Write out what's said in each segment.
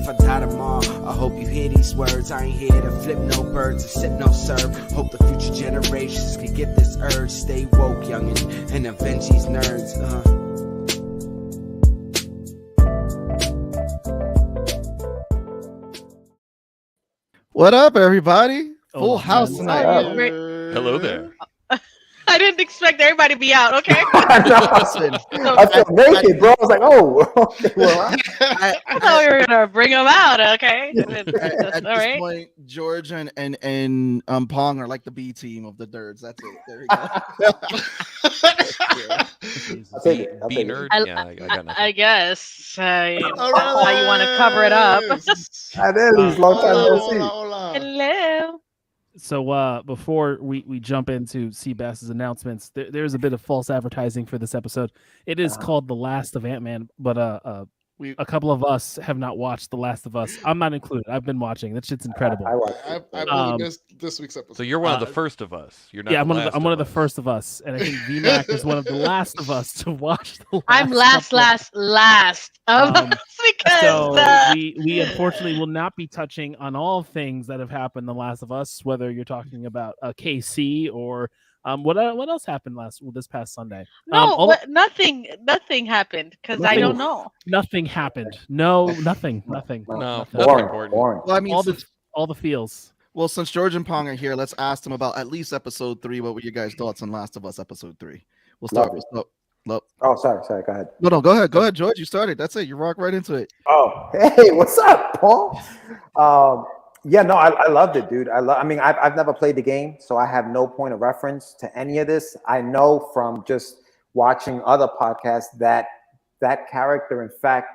if I die tomorrow. I hope you hear these words. I ain't here to flip no birds or sip no serve. Hope the future generations can get this urge. Stay woke, youngin', and avenge these nerds. What up, everybody? Full house man. tonight. Hello there. I didn't expect everybody to be out. Okay. I felt naked, bro. I was like, oh, okay, well, I thought we were gonna bring them out. Okay. At All this right. point, George and Pong are like the B team of the Nerds. That's it. There we go. I'll take it. I'll B take it. nerd. I, Yeah, I got nothing. I guess how you want to cover it up. Adelis, long time no see. Hello. So before we jump into Seabass's announcements, there's a bit of false advertising for this episode. It is called The Last of Antman, but a couple of us have not watched The Last of Us. I'm not included. I've been watching. That shit's incredible. I watched it. I've only missed this week's episode. So you're one of the first of us. You're not. Yeah, the I'm one of the first of us, and I think Vmac is one of the last of us to watch the. I'm last of us because so we unfortunately will not be touching on all things that have happened in The Last of Us, whether you're talking about KC or what else happened this past Sunday. nothing happened because I don't know. Nothing happened. No, nothing. No, Nothing Boring, important. boring. Well, I mean, All the feels. well, since George and Pong are here, let's ask them about at least episode 3. What were your guys' thoughts on Last of Us episode 3? We'll start with Oh, sorry. Go ahead. No, go ahead, George. You started. That's it. You rock right into it. Oh, hey, what's up, Paul? Yeah, no, I loved it, dude. I mean, I've never played the game, so I have no point of reference to any of this. I know from just watching other podcasts that character, in fact,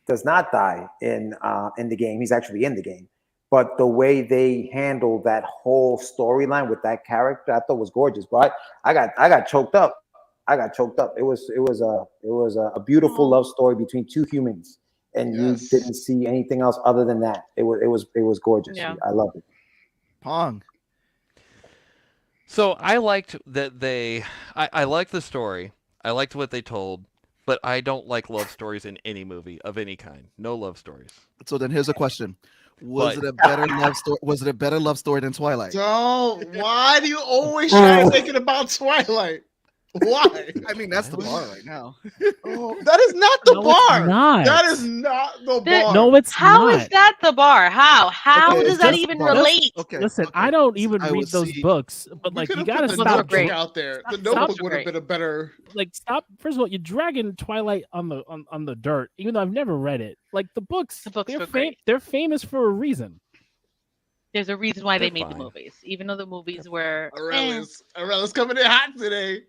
does not die in the game. He's actually in the game. But the way they handled that whole storyline with that character, I thought was gorgeous. But I got choked up. It was a beautiful love story between two humans. And you didn't see anything else other than that. It was gorgeous. Yeah. I loved it. Pong. So I liked that I liked the story. I liked what they told, but I don't like love stories in any movie of any kind. No love stories. So then here's a question. Was it a better love story? Was it a better love story than Twilight? Why do you always try to make it about Twilight? Why? I mean, that's the bar right now. Oh, that is not the bar. It's not. That is not the bar. No, it's How not. is that the bar? How Okay, does that just- even well, relate? Okay. Listen, okay. I don't even I read would those see- books, but You like could you have gotta put the stop. notebook out there. The notebook would have been a better. Like stop. First of all, you're dragging Twilight on the dirt, even though I've never read it. Like the books were great. they're famous for a reason. There's a reason why they They're made the fine. movies, even though the movies were. Arella's coming in hot today.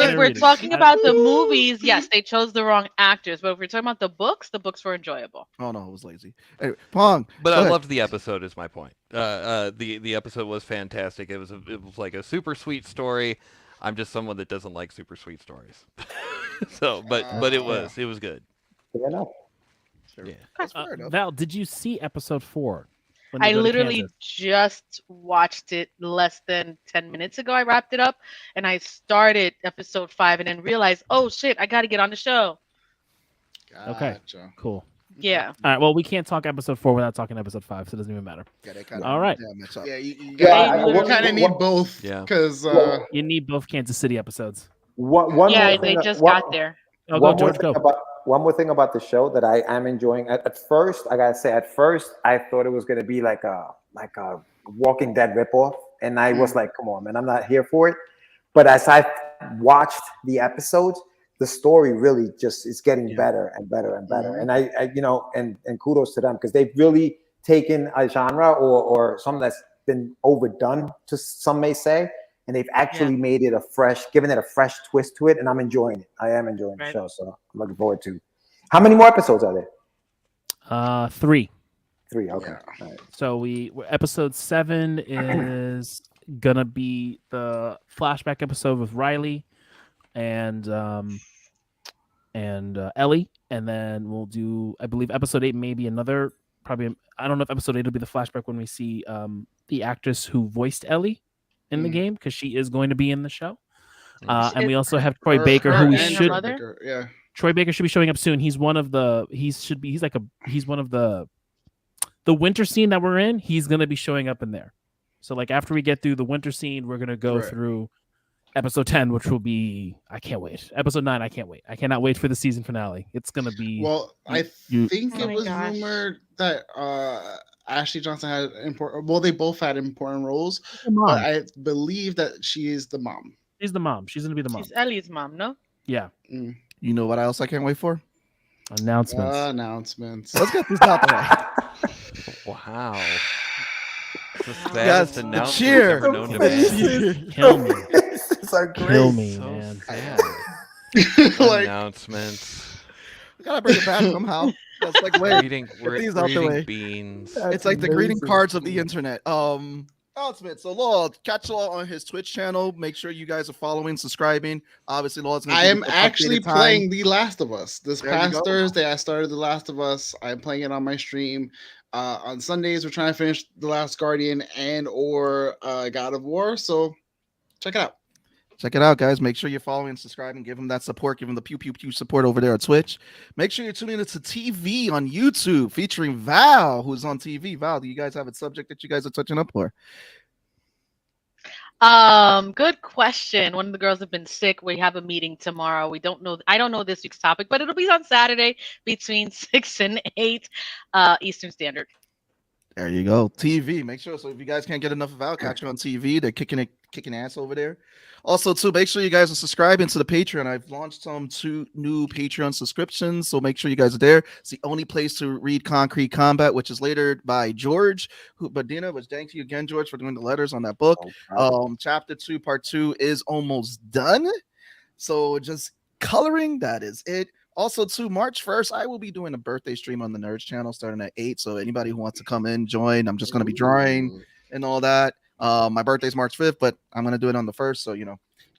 If we're talking about the movies, yes, they chose the wrong actors. But if we're talking about the books were enjoyable. Oh no, it was lazy. Anyway, Pong. But go I ahead. loved the episode. Is my point. The episode was fantastic. It was like a super sweet story. I'm just someone that doesn't like super sweet stories. So, but it was good. Fair enough. Yeah. That's fair enough. Val, did you see episode 4? when they I go to literally Kansas? just watched it less than 10 minutes ago. I wrapped it up and I started episode 5 and then realized, oh shit, I got to get on the show. Okay. Gotcha. Cool. Yeah. All right. Well, we can't talk episode 4 without talking episode 5, so it doesn't even matter. Yeah, they kinda, All right. yeah, match up. Yeah, you Yeah, kind of need both. Yeah. Because You need both Kansas City episodes. One Yeah, more they thing- just one- got there. Oh, one go, more George, thing go. about one more thing about the show that I am enjoying. At first, I gotta say, I thought it was gonna be like a Walking Dead ripoff, and I was like, come on, man, I'm not here for it. But as I watched the episodes, the story really just is getting better and better and better. And I and kudos to them because they've really taken a genre or something that's been overdone, to some may say, and they've actually made it given it a fresh twist to it, and I'm enjoying it. I am enjoying the show, so I'm looking forward to. How many more episodes are there? 3. 3. Okay. All right. So episode 7 is gonna be the flashback episode with Riley and Ellie, and then we'll do, I believe, episode 8 maybe another. Probably, I don't know if episode 8 will be the flashback when we see the actress who voiced Ellie in the game, because she is going to be in the show. And we also have Troy Baker, who we and her should. mother? Yeah. Troy Baker should be showing up soon. He's one of the. He's one of the winter scene that we're in. He's gonna be showing up in there. So like after we get through the winter scene, we're gonna go through episode 10, which will be, I can't wait. Episode 9, I can't wait. I cannot wait for the season finale. It's gonna be. Well, I think Oh it my was gosh. rumored that Ashley Johnson had important. Well, they both had important roles, the mom. but I believe that she is the mom. She's the mom. She's gonna be the mom. She's Ellie's mom, no? Yeah. Mm. You know what else I can't wait for? Announcements. Announcements. Let's get this out the way. Wow. It's the Yes, saddest the announcement cheer. ever known to man. Kill me. So great. Kill me, So man. sad. Like, Announcements. We gotta bring it back somehow. That's like wait. Reading, these out the way. reading beans. It's like the greeting cards of the internet. Announcement. So Law, catch Law on his Twitch channel. Make sure you guys are following, subscribing. Obviously, Law's gonna I give am you the actually updated time. playing The Last of Us. This There you past go. Thursday, I started The Last of Us. I'm playing it on my stream. On Sundays, we're trying to finish The Last Guardian and or God of War. So check it out. Check it out, guys. Make sure you're following, subscribing, give him that support, give him the pew pew pew support over there on Twitch. Make sure you're tuning into TV on YouTube featuring Val, who's on TV. Val, do you guys have a subject that you guys are touching up for? Good question. One of the girls have been sick. We have a meeting tomorrow. I don't know this week's topic, but it'll be on Saturday between 6 and 8 Eastern Standard. There you go. TV. Make sure. So if you guys can't get enough of Val, catch her on TV. They're kicking ass over there. Also, too, make sure you guys are subscribing to the Patreon. I've launched 2 new Patreon subscriptions, so make sure you guys are there. It's the only place to read Concrete Kombat, which is later by George Medina, which thank you again, George, for doing the letters on that book. Chapter 2, part 2 is almost done. So just coloring, that is it. Also, too, March 1st, I will be doing a birthday stream on the Nerds channel starting at 8. So anybody who wants to come in, join. I'm just going to be drawing and all that. My birthday's March 5th, but I'm going to do it on the 1st. So, because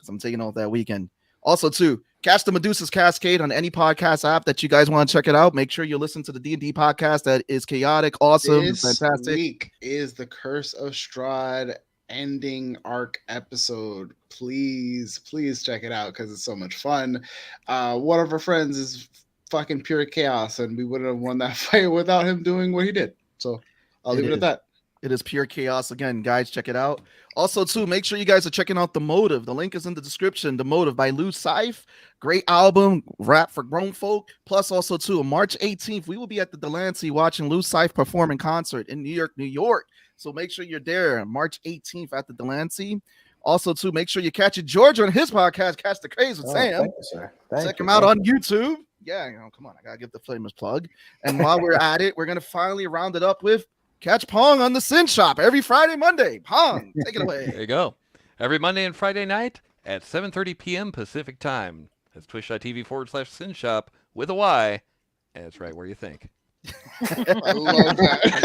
I'm taking off that weekend. Also, too, catch the Medusa's Cascade on any podcast app that you guys want to check it out. Make sure you listen to the D&D podcast. That is chaotic, awesome, This fantastic. week is the Curse of Strahd ending arc episode. Please check it out because it's so much fun. One of our friends is fucking pure chaos, and we wouldn't have won that fight without him doing what he did. So I'll leave it at that. It is pure chaos. Again, guys, check it out. Also, too, make sure you guys are checking out The Motive. The link is in the description. The Motive by Lou Cyphs. Great album, rap for grown folk. Plus, also, too, on March 18th, we will be at the Delancey watching Lou Cyphs perform in concert in New York, New York. So make sure you're there March 18th at the Delancey. Also, too, make sure you catch George on his podcast, Catch the Craze with Sam. Thank you, sir. Check him out on YouTube. Yeah, come on. I got to give the Flamers plug. And while we're at it, we're going to finally round it up with Catch Pong on the Sin Shop every Friday, Monday. Pong, take it away. There you go. Every Monday and Friday night at 7:30 p.m. Pacific time. That's twitch.tv/Sin Shop with a Y. And it's right where you think. I love that.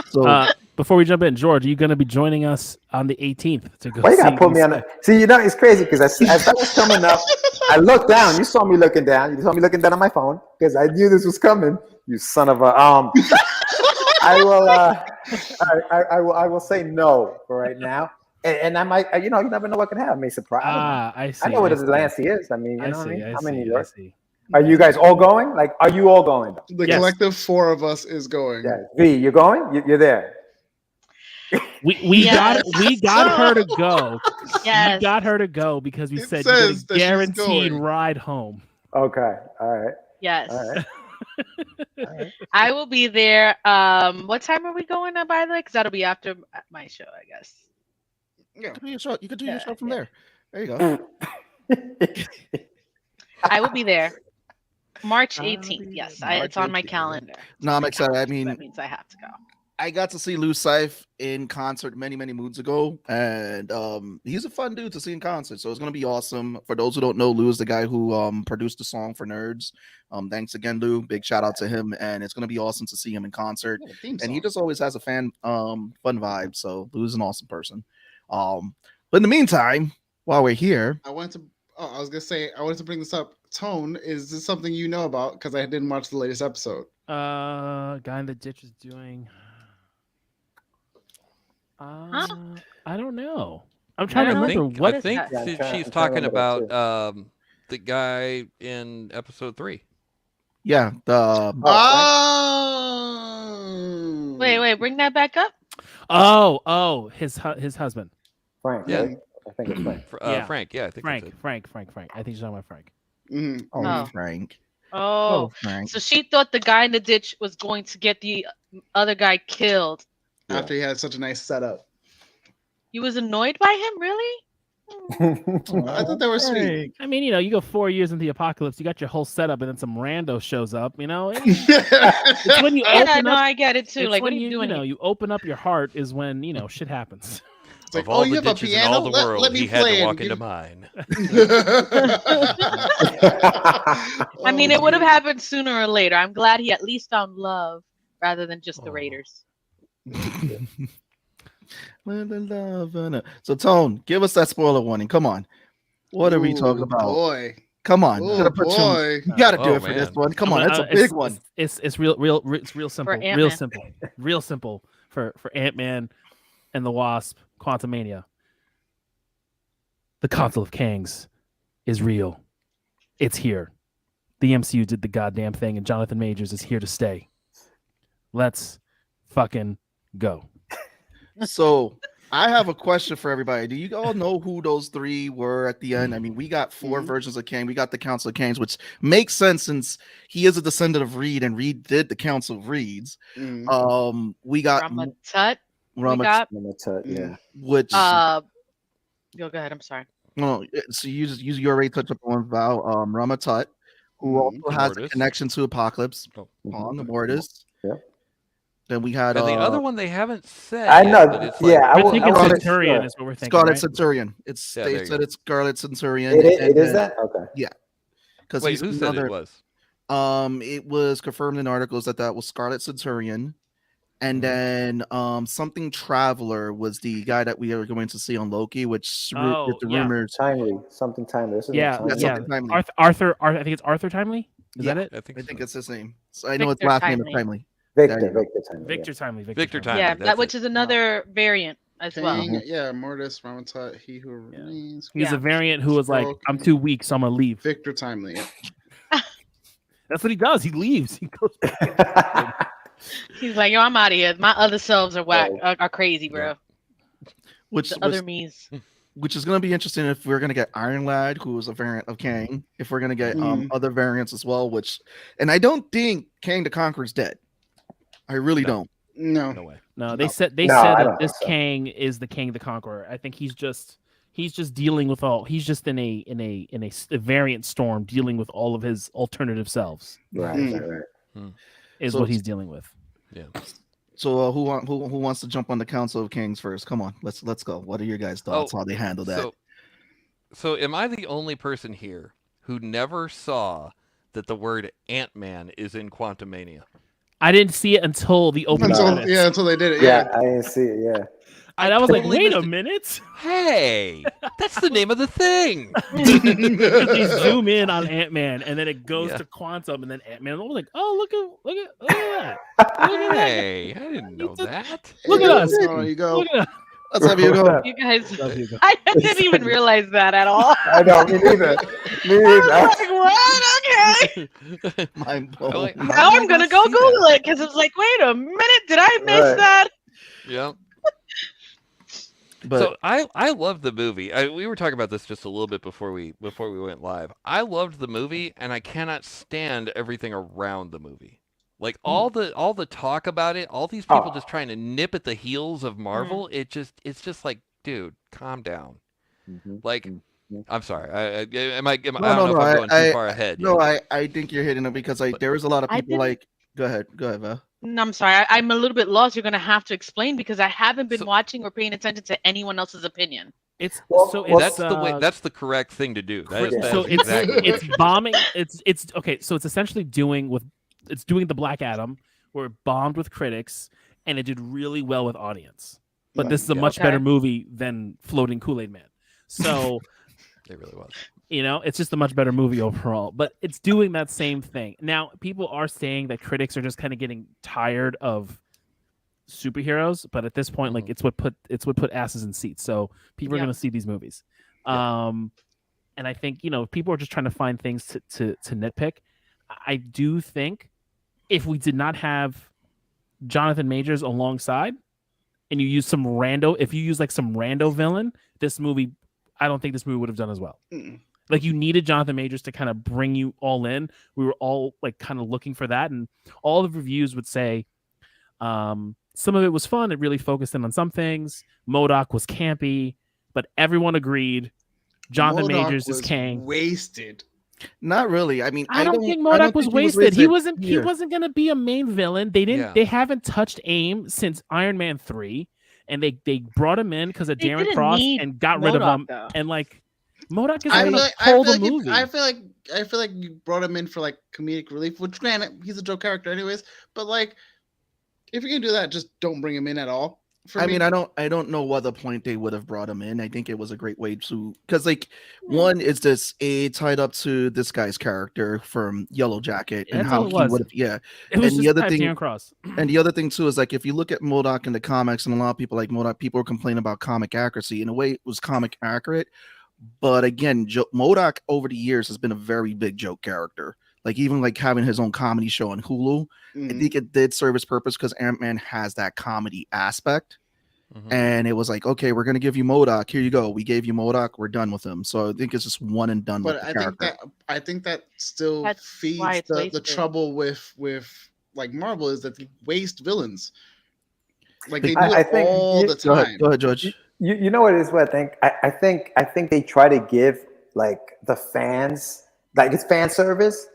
So, Before we jump in, George, are you going to be joining us on the 18th to go? Why you gotta see put me Lou on the? See, it's crazy because as that was coming up, I looked down. You saw me looking down. You saw me looking down on my phone because I knew this was coming. You son of a. I will say no for right now, and I might. You never know what can happen. May surprise. I see. I know what the Delancey is. I mean, you know what I mean? I I'm in New see. York. Are you guys all going? Like, are you all going? The Yes. collective 4 of us is going. Yeah. V, you're going? You're there. We Yes. got her to go. Yes. We got her to go because we It said you says get a that she's guaranteed going. ride home. Okay. All right. Yes. All right. I will be there. What time are we going to, by the way? Because that'll be after my show, I guess. you can do your show. You can do your show from yeah. there. There you go. I will be there. March 18th. Yes, it's on my 18th. calendar. No, I'm excited. I mean, That means I have to go. I got to see Lou Cyphs in concert many moons ago, and he's a fun dude to see in concert. So it's gonna be awesome. For those who don't know, Lou is the guy who produced the song for Nerds. Thanks again, Lou. Big shout out to him, and it's gonna be awesome to see him in concert. Yeah, theme And he song. just always has a fun vibe. So Lou's an awesome person. But in the meantime, while we're here, I wanted to bring this up. Tone, is this something you know about? Because I didn't watch the latest episode. Guy in the ditch is doing. I don't know. I'm trying to I remember think- what I is think that? Yeah, I'm trying she's to talking remember that about the guy in episode 3. Yeah. Wait, bring that back up. Oh, his husband. Frank, Yeah. right? I think it's Frank. Frank. Yeah, I think that's it. Frank. I think she's talking about Frank. Oh. Frank. Oh, Frank. so she thought the guy in the ditch was going to get the other guy killed. After he had such a nice setup. You was annoyed by him, really? I thought they were sweet. I mean, you go 4 years into the apocalypse, you got your whole setup, and then some rando shows up. It's when you open up. I get it too. Like, what are you doing? You open up your heart is when shit happens. It's like, Of all you the have a ditches in piano? all the world, let me he had play to and walk give- into mine. I mean, it would have happened sooner or later. I'm glad he at least found love rather than just the Raiders. So Tone, give us that spoiler warning. Come on. What are we talking about? Boy. Come on. Oh, You gotta put boy. you gotta do Oh, it for this man. one. Come on, that's a big one. It's real simple. Ant-Man. Real simple for Ant-Man and the Wasp, Quantumania. The Council of Kangs is real. It's here. The MCU did the goddamn thing, and Jonathan Majors is here to stay. Let's fucking go. So I have a question for everybody. Do you all know who those 3 were at the end? I mean, we got 4 versions of Kang. We got the Council of Kangs, which makes sense since he is a descendant of Reed, and Reed did the Council of Reeds. We got Ramatut. Ramatut, yeah. Which Go ahead. I'm sorry. no, so you already touched up on Val Ramatut, who also has a connection to Apocalypse. On the Mortis. Yeah. Then we had And the other one they haven't said. I yet, know. but it's Yeah, I think it's Scarlet- Centurion is what we're thinking. Scarlet right? Centurion. Yeah, They there you said go. it's Scarlet Centurion. It is that? Okay. Because Wait, who said it was? It was confirmed in articles that was Scarlet Centurion, and then something Traveler was the guy that we are going to see on Loki, which the rumors. Something timely. This is Yeah, Timely. Something Timely. Arthur. I think it's Arthur Timely. Is that it? I think, I think so. it's his name. So I know Victor his last name Timely. is Timely. Victor Timely. Victor Timely. Victor Timely. Yeah, that's which it. is another variant as well. Kang, yeah, Mortis, Ramatut, he who remains. He's a variant who was like, Broken. I'm too weak, so I'm gonna leave. Victor Timely. That's what he does. He leaves. He goes back. He's like, yo, I'm out of here. My other selves are whack, are crazy, bro. Which Other me's. which is going to be interesting if we're going to get Iron Lad, who is a variant of Kang. If we're going to get other variants as well, and I don't think Kang the Conqueror's dead. I really don't. No. No way. No, they said I that don't this think so. Kang is the Kang the Conqueror. I think he's just dealing with all. He's just in a variant storm, dealing with all of his alternative selves. Right. Is So what he's dealing with. Yeah. So who wants to jump on the Council of Kings first? Come on, let's go. What are your guys' thoughts how they handle that? So am I the only person here who never saw that the word Ant-Man is in Quantumania? I didn't see it until the opening credits. Until they did it. Yeah, I didn't see it. Yeah. And I was like, totally wait a missed it. minute. Hey, that's the name of the thing. They zoom in on Ant-Man, and then it goes Yeah. to Quantum, and then Ant-Man. I'm like, oh, look at that. Look at that. Hey, I didn't know that. Look at us. There you go. Look at us. Let's have you go. You guys, Love you. I didn't even realize that at all. I know, me neither. Me I was neither. like, what? Okay. Mind I'm blown. like, how Now did I I'm gonna not go see that? Google it because it's like, wait a minute, did I miss Right. that? Yeah. But So I loved the movie. We were talking about this just a little bit before we went live. I loved the movie, and I cannot stand everything around the movie. Like all the talk about it, all these people just trying to nip at the heels of Marvel. It's just like, dude, calm down. Like, I'm sorry. I don't know if I'm going too far ahead. No, yet. I think you're hitting it because there is a lot of people like. Go ahead, Val. No, I'm sorry. I'm a little bit lost. You're gonna have to explain because I haven't been watching or paying attention to anyone else's opinion. It's That's the way. That's the correct thing to do. That is so exactly. it's bombing. It's okay. So it's essentially doing the Black Adam, where it bombed with critics and it did really well with audience. But this is a much better movie than Floating Kool-Aid Man. So it really was. It's just a much better movie overall. But it's doing that same thing. Now, people are saying that critics are just kind of getting tired of superheroes, but at this point, like it's what put asses in seats. So people are going to see these movies. And and I think people are just trying to find things to nitpick. I do think if we did not have Jonathan Majors alongside, and you use some rando villain, I don't think this movie would have done as well. Like, you needed Jonathan Majors to kind of bring you all in. We were all like kind of looking for that, and all the reviews would say some of it was fun. It really focused in on some things. MODOK was campy, but everyone agreed Jonathan Majors is Kang. Wasted. Not really. I mean, I don't think MODOK was wasted. He wasn't going to be a main villain. They haven't touched AIM since Iron Man 3, and they brought him in because of Darren Cross and got rid of him. Though. And like, MODOK is going to pull the movie. I feel like you brought him in for like comedic relief, which granted, he's a joke character anyways, but like, if you're gonna do that, just don't bring him in at all. I mean, I don't know what the point they would have brought him in. I think it was a great way to, because like one is this tied up to this guy's character from Yellow Jacket and how he would have It was and the other thing, Cross. And the other thing too is like if you look at MODOK in the comics, and a lot of people like MODOK, people are complaining about comic accuracy. In a way, it was comic accurate, but again, MODOK over the years has been a very big joke character. Like even like having his own comedy show on Hulu, I think it did serve its purpose because Ant-Man has that comedy aspect. And it was like, okay, we're gonna give you MODOK. Here you go. We gave you MODOK. We're done with him. So I think it's just one and done. But I think that still feeds the trouble with like Marvel is that they waste villains. Like they do it all the time. Go ahead, George. You know what it is? What I think they try to give like the fans, like it's fan service.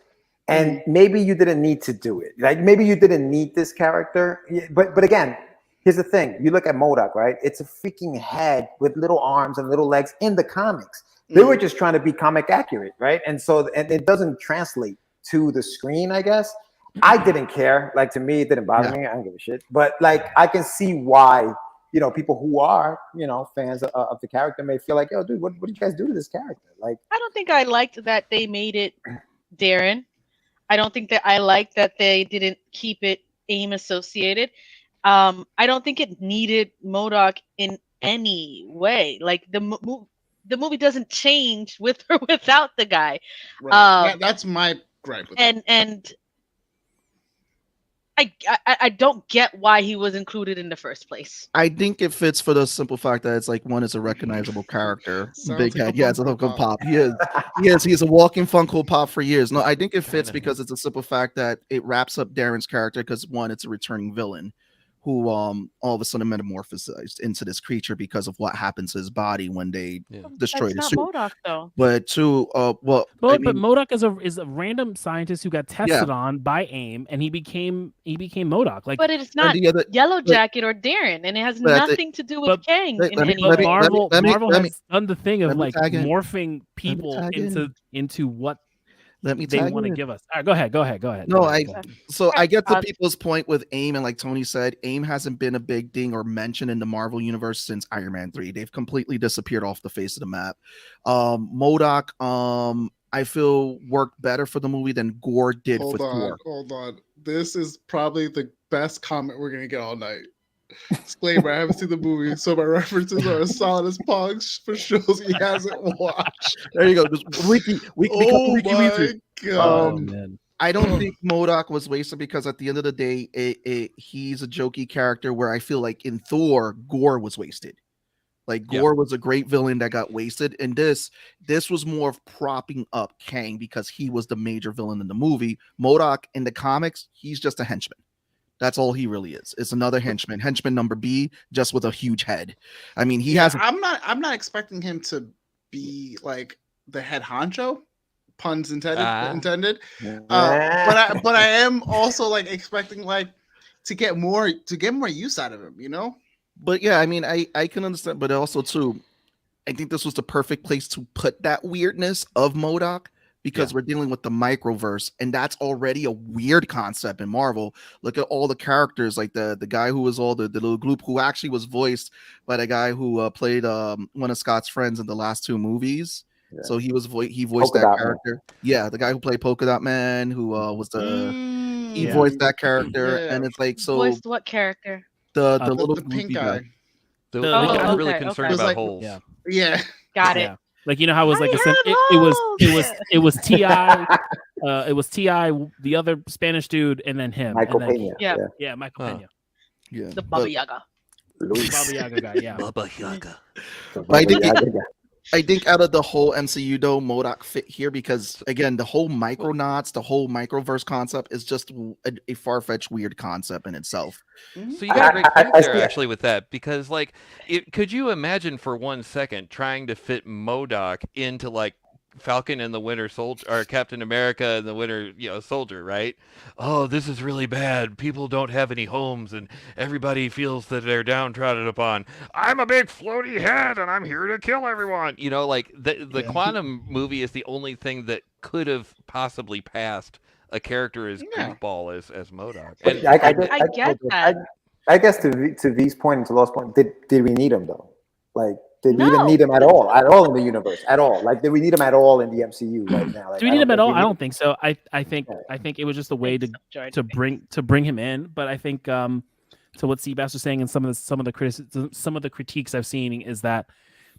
And maybe you didn't need to do it. Like maybe you didn't need this character. But again, here's the thing. You look at MODOK, right? It's a freaking head with little arms and little legs in the comics. They were just trying to be comic accurate, right? And it doesn't translate to the screen, I guess. I didn't care. Like to me, it didn't bother me. I don't give a shit. But like I can see why, people who are, fans of the character may feel like, yo, dude, what do you guys do to this character? Like I don't think I liked that they made it Darren. I don't think that I like that they didn't keep it AIM associated. I don't think it needed MODOK in any way. Like the movie doesn't change with or without the guy. Right. That's my gripe with it. And I don't get why he was included in the first place. I think it fits for the simple fact that it's like one is a recognizable character. Big head. Yeah, it's a Funko Pop. He is. He's a walking Funko Pop for years. No, I think it fits because it's a simple fact that it wraps up Darren's character because one, it's a returning villain who all of a sudden metamorphosized into this creature because of what happens to his body when they destroy his suit. MODOK, though. But two, but MODOK is a random scientist who got tested on by AIM, and he became MODOK. Like, but it's not Yellow Jacket or Darren, and it has nothing to do with Kang. Marvel has done the thing of like morphing people into what. Let me they want to give us. All right, go ahead. No, I get the people's point with AIM, and like Tony said, AIM hasn't been a big thing or mentioned in the Marvel universe since Iron Man 3. They've completely disappeared off the face of the map. MODOK, I feel worked better for the movie than Gore did for Thor. Hold on. This is probably the best comment we're gonna get all night. Disclaimer: I haven't seen the movie, so my references are as solid as Pong for shows he hasn't watched. There you go. Wiki God. I don't think MODOK was wasted because at the end of the day, he's a jokey character where I feel like in Thor, Gore was wasted. Like Gore was a great villain that got wasted, and this was more of propping up Kang because he was the major villain in the movie. MODOK in the comics, he's just a henchman. That's all he really is. It's another henchman number B, just with a huge head. I mean, he has. I'm not expecting him to be like the head honcho, puns intended. But I am also like expecting like to get more use out of him, But yeah, I mean, I can understand, but also too, I think this was the perfect place to put that weirdness of MODOK. Because we're dealing with the microverse, and that's already a weird concept in Marvel. Look at all the characters, like the guy who was all the little gloop, who actually was voiced by the guy who played one of Scott's friends in the last two movies. Yeah. So he voiced Polka that character. Man. Yeah, the guy who played Polka Dot Man, who was he voiced that character, and it's like so. Voiced what character? The little pink guy. The guy really concerned about holes. Yeah. Got it. Like you know how it was like it was T.I. It was T.I., the other Spanish dude, and then him. Michael and then, Pena. Yeah. Michael Pena. Yeah, The Baba Yaga. Baba Yaga guy, yeah. Baba Yaga. I think out of the whole MCU though, MODOK fit here because again, the whole Micronauts, the whole microverse concept is just a far-fetched, weird concept in itself. So you got a great point there actually with that because like, could you imagine for 1 second trying to fit MODOK into like Falcon and the Winter Soldier or Captain America and the Winter Soldier, right? Oh, this is really bad. People don't have any homes and everybody feels that they're downtrodden upon. I'm a big floaty head and I'm here to kill everyone. Like the Quantum movie is the only thing that could have possibly passed a character as goofball as MODOK. And I get that. I guess to V's point and to Lost point, did we need him though? Like, did we even need him at all in the universe, at all? Like, did we need him at all in the MCU right now? Like, do we need him at all? I don't think so. I think it was just a way to bring him in. But I think to what Seabass was saying and some of the critiques I've seen is that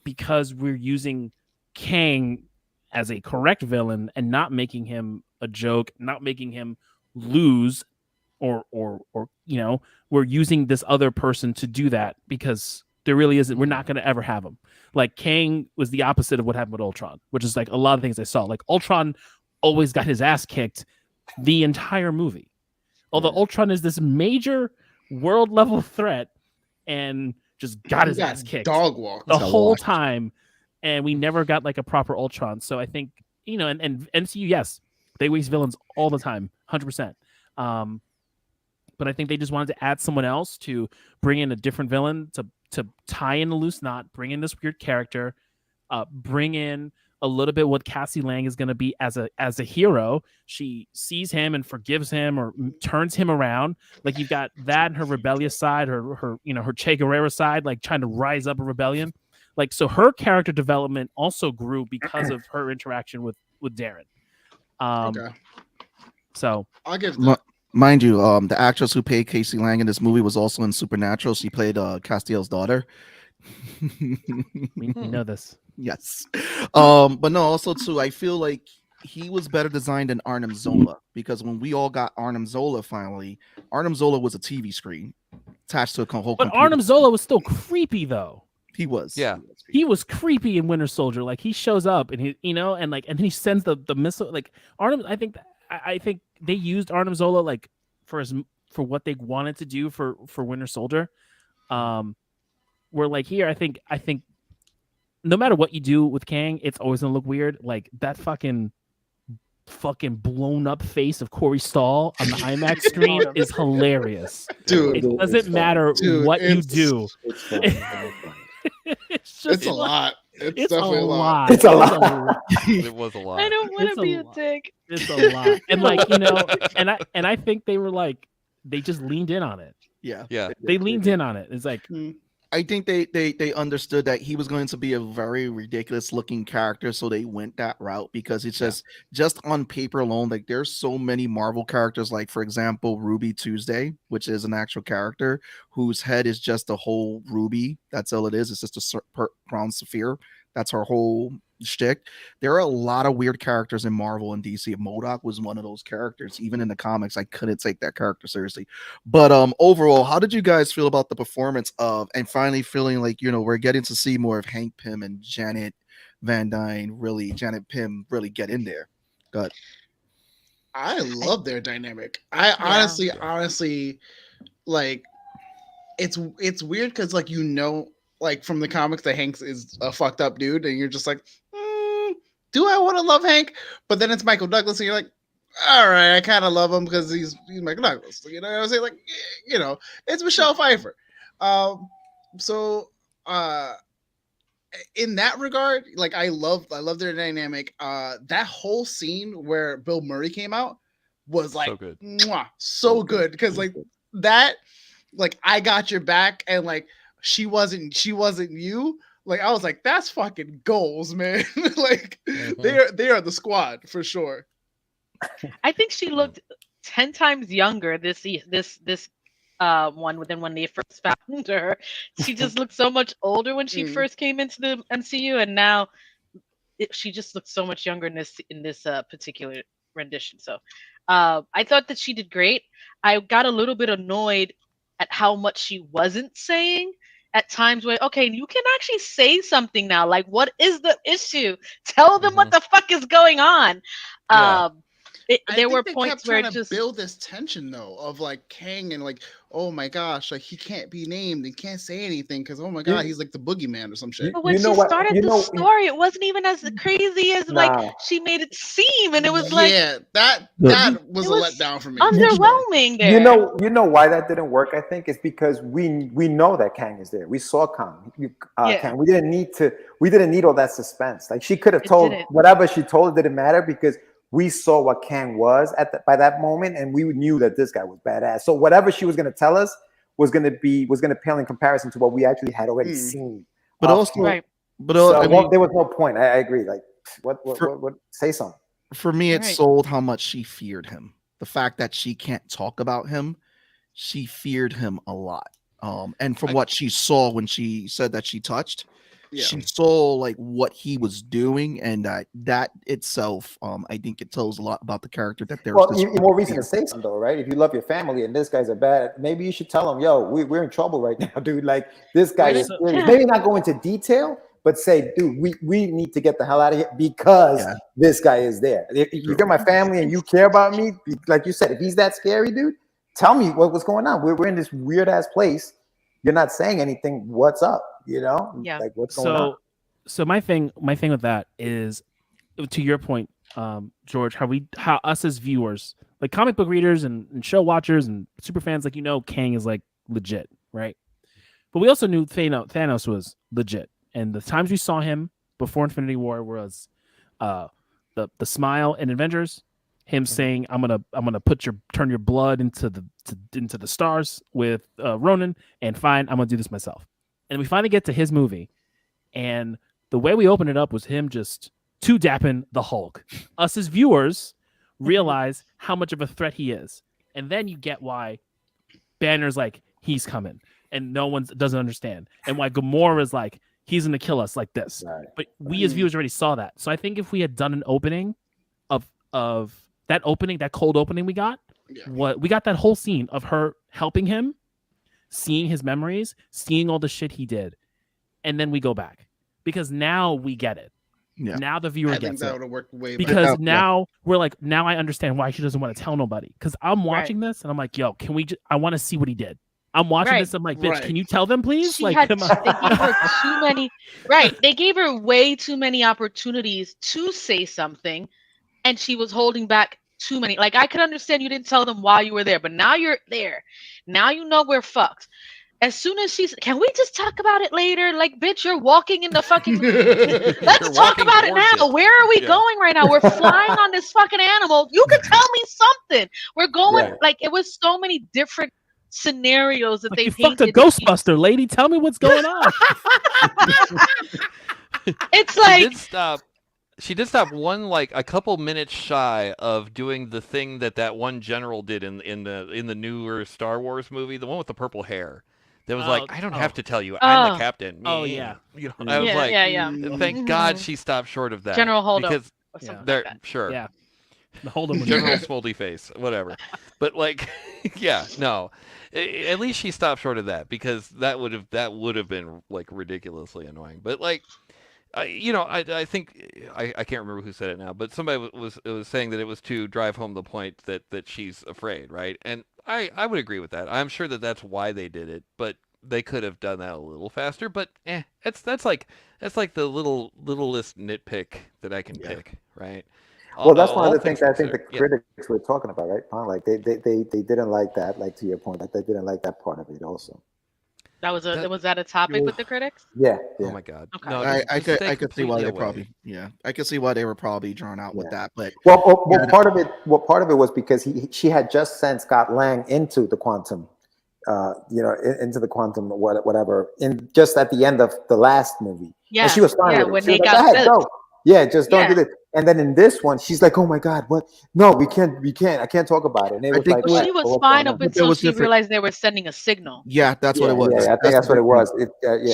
because we're using Kang as a correct villain and not making him a joke, not making him lose, or we're using this other person to do that because there really isn't. We're not going to ever have him. Like Kang was the opposite of what happened with Ultron, which is like a lot of things I saw. Like Ultron always got his ass kicked the entire movie. Although Ultron is this major world level threat and just got his ass kicked dog walk the whole time. And we never got like a proper Ultron. So I think, and MCU, yes, they waste villains all the time, 100%. But I think they just wanted to add someone else to bring in a different villain to tie in the loose knot, bring in this weird character, bring in a little bit what Cassie Lang is going to be as a hero. She sees him and forgives him or turns him around. Like you've got that and her rebellious side, her Che Guevara side, like trying to rise up a rebellion. Like, so her character development also grew because of her interaction with Darren. Okay. So I'll give that. Mind you, the actress who played Casey Lang in this movie was also in Supernatural. She played Castiel's daughter. we know this. Yes. But no, also too, I feel like he was better designed than Arnim Zola because when we all got Arnim Zola finally, Arnim Zola was a TV screen attached to a whole But computer. Arnim Zola was still creepy though. He was. Yeah. He was creepy in Winter Soldier. Like he shows up and and he sends the missile. Like Arnim, I think they used Arnim Zola like for what they wanted to do for Winter Soldier. Where like here, I think no matter what you do with Kang, it's always gonna look weird. Like that fucking blown up face of Corey Stahl on the IMAX screen is hilarious. Dude, it doesn't matter what you do. It's a lot. It's definitely a lot. It's a lot. It was a lot. I don't want to be a dick. It's a lot. And like, and I think they were like, they just leaned in on it. Yeah. They leaned in on it. It's like, I think they understood that he was going to be a very ridiculous looking character, so they went that route because it's just on paper alone. Like there's so many Marvel characters, like for example, Ruby Tuesday, which is an actual character whose head is just a whole ruby. That's all it is. It's just a crown sapphire. That's her whole shtick. There are a lot of weird characters in Marvel and DC. MODOK was one of those characters. Even in the comics, I couldn't take that character seriously. But overall, how did you guys feel about the performance of and finally feeling like we're getting to see more of Hank Pym and Janet Pym really get in there? Good. I love their dynamic. I honestly like it's weird because like like from the comics that Hank is a fucked up dude and you're just like, do I want to love Hank? But then it's Michael Douglas and you're like, all right, I kind of love him because he's Michael Douglas. You know what I'm saying? Like, it's Michelle Pfeiffer. So in that regard, like I love their dynamic. That whole scene where Bill Murray came out was like so good. So good because like that, like I got your back and like she wasn't you. Like I was like, that's fucking goals, man. Like they are the squad for sure. I think she looked 10 times younger this one than when they first found her. She just looked so much older when she first came into the MCU, and now she just looks so much younger in this particular rendition. So I thought that she did great. I got a little bit annoyed at how much she wasn't saying at times where, okay, you can actually say something now. Like, what is the issue? Tell them what the fuck is going on. Yeah. There were they points kept where trying it just to build this tension though of like Kang and like, oh my gosh, like he can't be named, he can't say anything because oh my god, he's like the boogeyman or some shit. But when she started the story, it wasn't even as crazy as like she made it seem, and it was like that was a letdown for me. Underwhelming there. You know why that didn't work? I think it's because we know that Kang is there. We saw Kang. Kang. We didn't need all that suspense. Like she could have told whatever she told, it didn't matter because we saw what Kang was by that moment, and we knew that this guy was badass. So whatever she was going to tell us was going to pale in comparison to what we actually had already seen. But also, so I mean, there was no point. I agree. Like, what say something. For me, it sold how much she feared him. The fact that she can't talk about him, she feared him a lot. And from what she saw when she said that she touched. She saw like what he was doing, and that itself, I think it tells a lot about the character that there's. Well, more reason to say something though, right? If you love your family and this guy's a bad, maybe you should tell him, "Yo, we're in trouble right now, dude. Like this guy is serious." Maybe not go into detail, but say, "Dude, we need to get the hell out of here because this guy is there. If you're my family and you care about me, like you said, if he's that scary, dude, tell me what's going on. We're in this weird ass place. You're not saying anything. What's up?" You know, like what's going on. So my thing with that is, to your point, George, how us as viewers, like comic book readers and show watchers and super fans, like Kang is like legit, right? But we also knew Thanos was legit, and the times we saw him before Infinity War was, the smile in Avengers, him saying, "I'm gonna turn your blood into the stars" with Ronan, and fine, I'm gonna do this myself. And we finally get to his movie, and the way we open it up was him just two-dapping the Hulk. Us as viewers realize how much of a threat he is, and then you get why Banner's like he's coming, and no one doesn't understand, and why Gamora's like he's gonna kill us like this. Right. But we as viewers already saw that. So I think if we had done an opening of that cold opening we got, we got that whole scene of her helping him, seeing his memories, seeing all the shit he did, and then we go back because now we get it. Yeah. Now the viewer gets it. Would have worked way because now we're like, now I understand why she doesn't want to tell nobody. Because I'm watching this and I'm like, yo, can we? I want to see what he did. I'm watching this. I'm like, bitch, can you tell them, please? They gave her too many. Right, they gave her way too many opportunities to say something, and she was holding back too many. Like, I could understand you didn't tell them while you were there, but now you're there. Now you know we're fucked. As soon as can we just talk about it later? Like, bitch, you're walking in the fucking. Let's talk about it now. Where are we going right now? We're flying on this fucking animal. You can tell me something. We're going like it was so many different scenarios that like they you fucked a Ghostbuster, lady. Tell me what's going on. It's like She did stop a couple minutes shy of doing the thing that one general did in the newer Star Wars movie, the one with the purple hair. That was I don't have to tell you, I'm the captain. Oh yeah. You know, I was thank God she stopped short of that. General Holdo. Because they're sure. Yeah. Hold him. General Smoldy Face, whatever. But no. At least she stopped short of that because that would have been ridiculously annoying. But I think I can't remember who said it now, but somebody was saying that it was to drive home the point that she's afraid, right? And I would agree with that. I'm sure that's why they did it, but they could have done that a little faster. But that's like the littlest nitpick that I can pick, right? Well, that's one of the things I think the critics were talking about, right? Like they didn't like that, like to your point, that they didn't like that part of it also. Was that a topic with the critics? Yeah. Oh my God. Okay. No, I could see why they probably I could see why they were probably drawn out with that. But part of it was because she had just sent Scott Lang into the quantum, into the quantum whatever, in just at the end of the last movie. Yeah. And she was fine with it. When she they got go. Yeah, just don't do this. And then in this one, she's like, "Oh my God, what? No, we can't. I can't talk about it." And it was like, Well, she was fine up But there until was she different- realized they were sending a signal. Yeah, that's what it was. Yeah, I think that's what it was.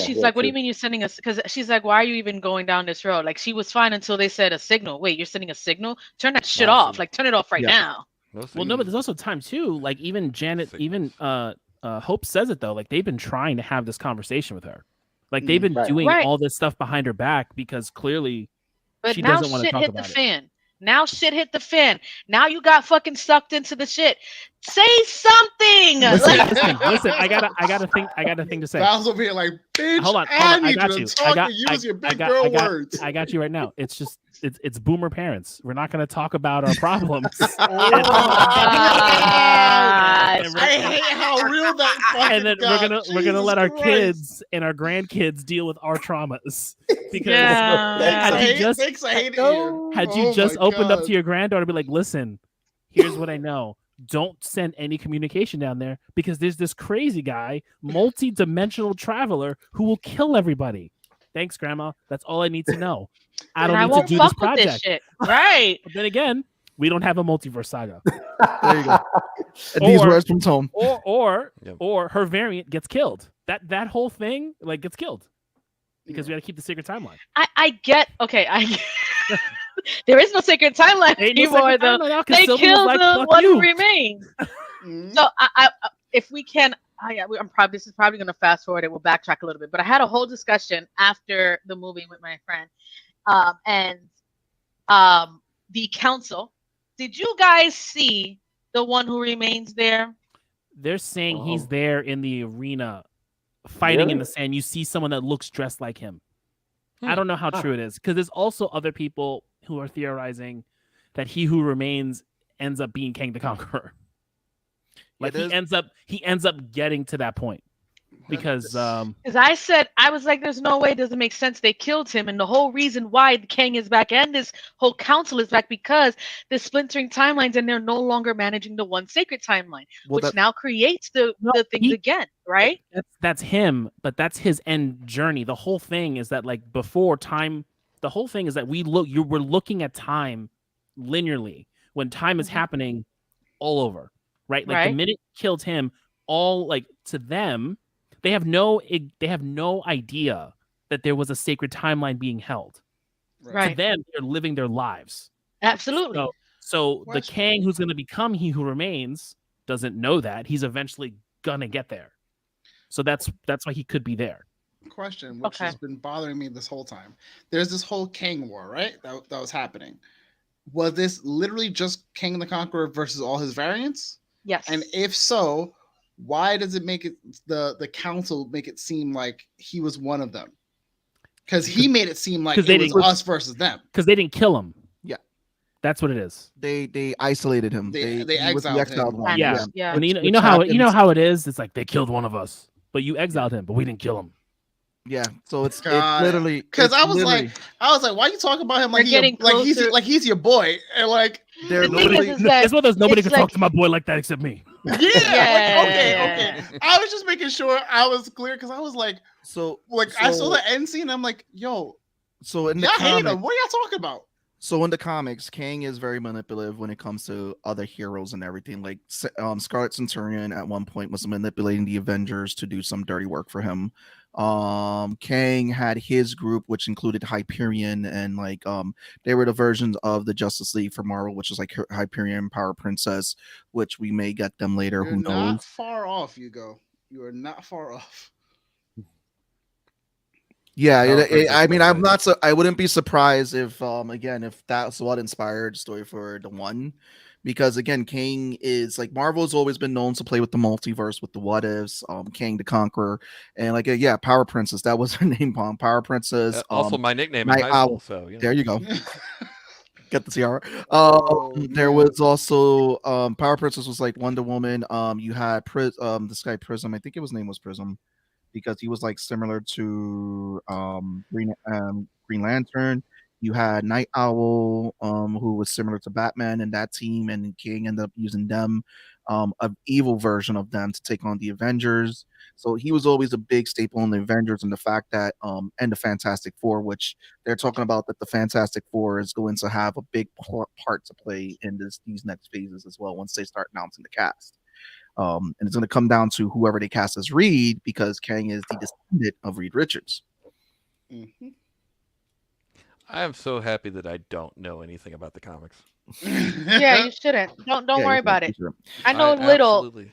She's like, "What do you mean you're sending us?" Because she's like, "Why are you even going down this road?" Like, she was fine until they said a signal. Wait, you're sending a signal? Turn that shit off. Like, turn it off right now. Well, no, but there's also time too. Like, even Janet, even Hope says it though. Like, they've been trying to have this conversation with her. Like, they've been doing all this stuff behind her back because clearly she doesn't want to talk about it. Now shit hit the fan. Now you got fucking sucked into the shit. Say something. Listen. I got a thing to say. Val's over here like, bitch. Hold on. I got you. Use your big girl words. I got you right now. It's just it's boomer parents. We're not going to talk about our problems. I hate how real that fucking and then we're gonna let our kids and our grandkids deal with our traumas because had you just opened up to your granddaughter and be like, listen, here's what I know. Don't send any communication down there because there's this crazy guy, multi-dimensional traveler who will kill everybody. Thanks, Grandma. That's all I need to know. I don't need to do this project. This shit. Right. But then again, we don't have a multiverse saga. There you go. These words from Tone. Or her variant gets killed. That whole thing like gets killed because we got to keep the sacred timeline. I get. There is no sacred timeline anymore. They killed the one who remains. So if we can, this is probably going to fast forward it. We'll backtrack a little bit, but I had a whole discussion after the movie with my friend, and the council. Did you guys see the one who remains there? They're saying he's there in the arena fighting in the sand. You see someone that looks dressed like him. I don't know how true it is because there's also other people who are theorizing that he who remains ends up being Kang the Conqueror. Like he ends up getting to that point because I was like, there's no way, it doesn't make sense. They killed him, and the whole reason why Kang is back and this whole council is back because they're splintering timelines and they're no longer managing the one sacred timeline, which now creates the things again, right? That's him, but that's his end journey. The whole thing is that like before time, the whole thing is that we're looking at time linearly when time is happening all over, right? Like the minute killed him, all like to them. They have no idea that there was a sacred timeline being held. Right. To them, they're living their lives. Absolutely. So the Kang who's going to become He Who Remains doesn't know that. He's eventually gonna get there. So that's why he could be there. Question, which has been bothering me this whole time. There's this whole Kang war, right? That was happening. Was this literally just Kang the Conqueror versus all his variants? Yes. And if so, why does it make it the council make it seem like he was one of them? Because he made it seem like it was us versus them. Because they didn't kill him. Yeah, that's what it is. They isolated him. They exiled him. Yeah. When you know how it is. It's like they killed one of us, but you exiled him, but we didn't kill him. Yeah, so it's literally because I was like, why you talking about him like he's your boy and like it's one of those nobody can talk to my boy like that except me. Yeah. Okay. I was just making sure I was clear because I was like, I saw the end scene. And I'm like, yo, so in the hate him. What are y'all talking about? So in the comics, Kang is very manipulative when it comes to other heroes and everything. Like Scarlet Centurion at one point was manipulating the Avengers to do some dirty work for him. Kang had his group, which included Hyperion, and like they were the versions of the Justice League for Marvel, which is like Hyperion, Power Princess, which we may get them later. Who knows? Not far off, Hugo. You are not far off. Yeah, I mean, I wouldn't be surprised if, again, if that's what inspired story for the one, because again, Kang is like Marvel's always been known to play with the multiverse with the what ifs, Kang the Conqueror, and like Power Princess, that was her name, Power Princess. Also, my nickname in high school. So there you go. Get the tiara. There was also Power Princess was like Wonder Woman. You had this guy Prism. I think his name was Prism, because he was like similar to Green Lantern. You had Night Owl, who was similar to Batman and that team, and King ended up using them, an evil version of them to take on the Avengers. So he was always a big staple in the Avengers, and the fact that and the Fantastic Four, which they're talking about that the Fantastic Four is going to have a big part to play in these next phases as well once they start announcing the cast. And it's going to come down to whoever they cast as Reed, because Kang is the descendant of Reed Richards. Mm-hmm. I am so happy that I don't know anything about the comics. Yeah, you shouldn't. Don't Yeah, worry you about should- it. you should. I know little. Absolutely.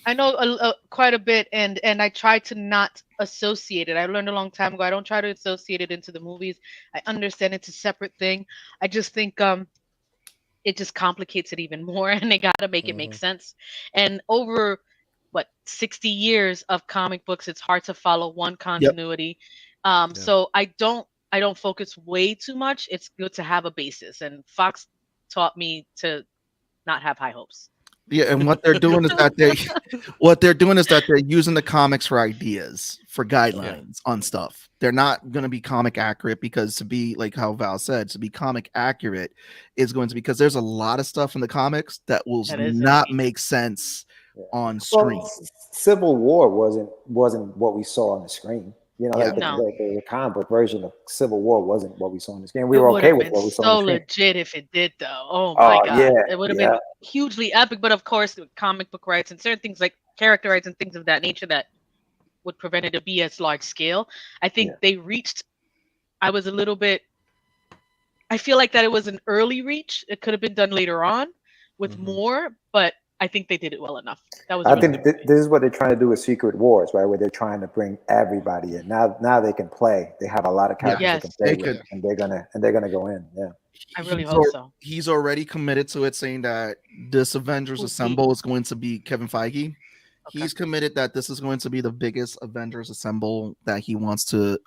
I know quite a bit, and I try to not associate it. I learned a long time ago. I don't try to associate it into the movies. I understand it's a separate thing. I just think it just complicates it even more, and they got to make it make sense. And over 60 years of comic books, it's hard to follow one continuity. So I don't focus way too much. It's good to have a basis, and Fox taught me to not have high hopes. Yeah, and what they're doing is that they're using the comics for ideas, for guidelines on stuff. They're not going to be comic accurate, because to be, like how Val said, to be comic accurate is going to, because there's a lot of stuff in the comics that will not make sense on screen. Well, Civil War wasn't what we saw on the screen. You know, like the comic book version of Civil War wasn't what we saw on the screen. We were okay with what we saw on the screen. Legit if it did, though. Oh my god, yeah, it would have been hugely epic. But of course, with comic book rights and certain things like character rights and things of that nature that would prevent it to be as large scale. I think they reached. I was a little bit. I feel like that it was an early reach. It could have been done later on with more, but I think they did it well enough. That was. I think this is what they're trying to do with Secret Wars, right? Where they're trying to bring everybody in. Now they can play. They have a lot of characters they can play with, and they're gonna go in. Yeah. I really hope so. He's already committed to it, saying that this Avengers Assemble is going to be Kevin Feige. Okay. He's committed that this is going to be the biggest Avengers Assemble that he wants to,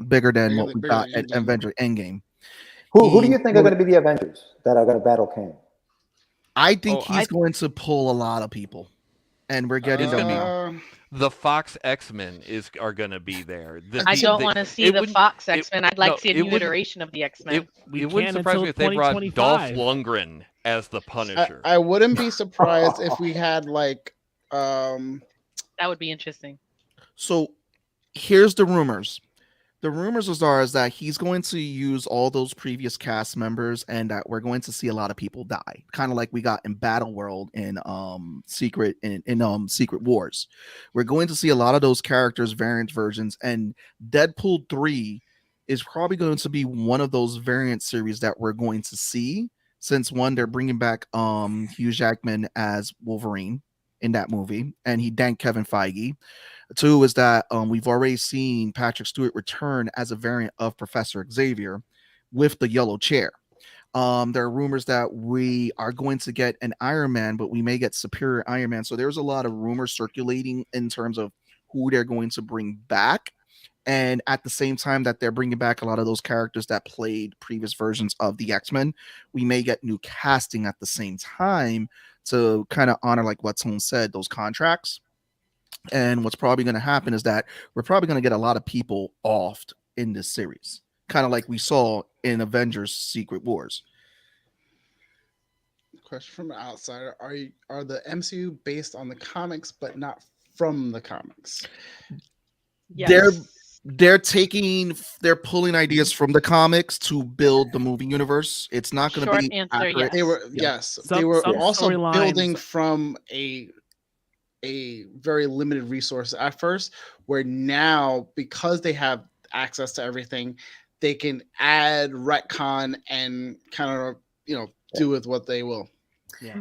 bigger than what we got at Avengers Endgame. Who do you think are going to be the Avengers that are going to battle Kang? I think he's going to pull a lot of people, and we're getting them now. The Fox X-Men are going to be there. I don't want to see the Fox X-Men. I'd like to see a new iteration of the X-Men. It wouldn't surprise me if they brought Dolph Lundgren as the Punisher. I wouldn't be surprised if we had like. That would be interesting. So, here's the rumors. The rumors are that he's going to use all those previous cast members, and that we're going to see a lot of people die, kind of like we got in Battle World in Secret Wars. We're going to see a lot of those characters, variant versions, and Deadpool 3 is probably going to be one of those variant series that we're going to see, since one, they're bringing back Hugh Jackman as Wolverine in that movie, and he thanked Kevin Feige. Two is that we've already seen Patrick Stewart return as a variant of Professor Xavier with the yellow chair. There are rumors that we are going to get an Iron Man, but we may get Superior Iron Man. So there's a lot of rumors circulating in terms of who they're going to bring back. And at the same time that they're bringing back a lot of those characters that played previous versions of the X-Men, we may get new casting at the same time to kind of honor, like what someone said, those contracts. And what's probably going to happen is that we're probably going to get a lot of people offed in this series, kind of like we saw in Avengers Secret Wars. Question from an outsider: Are the MCU based on the comics, but not from the comics? Yes. They're pulling ideas from the comics to build the movie universe. It's not going to be accurate. Yes. They were also building from a very limited resource at first, where now, because they have access to everything, they can add retcon and kind of do with what they will.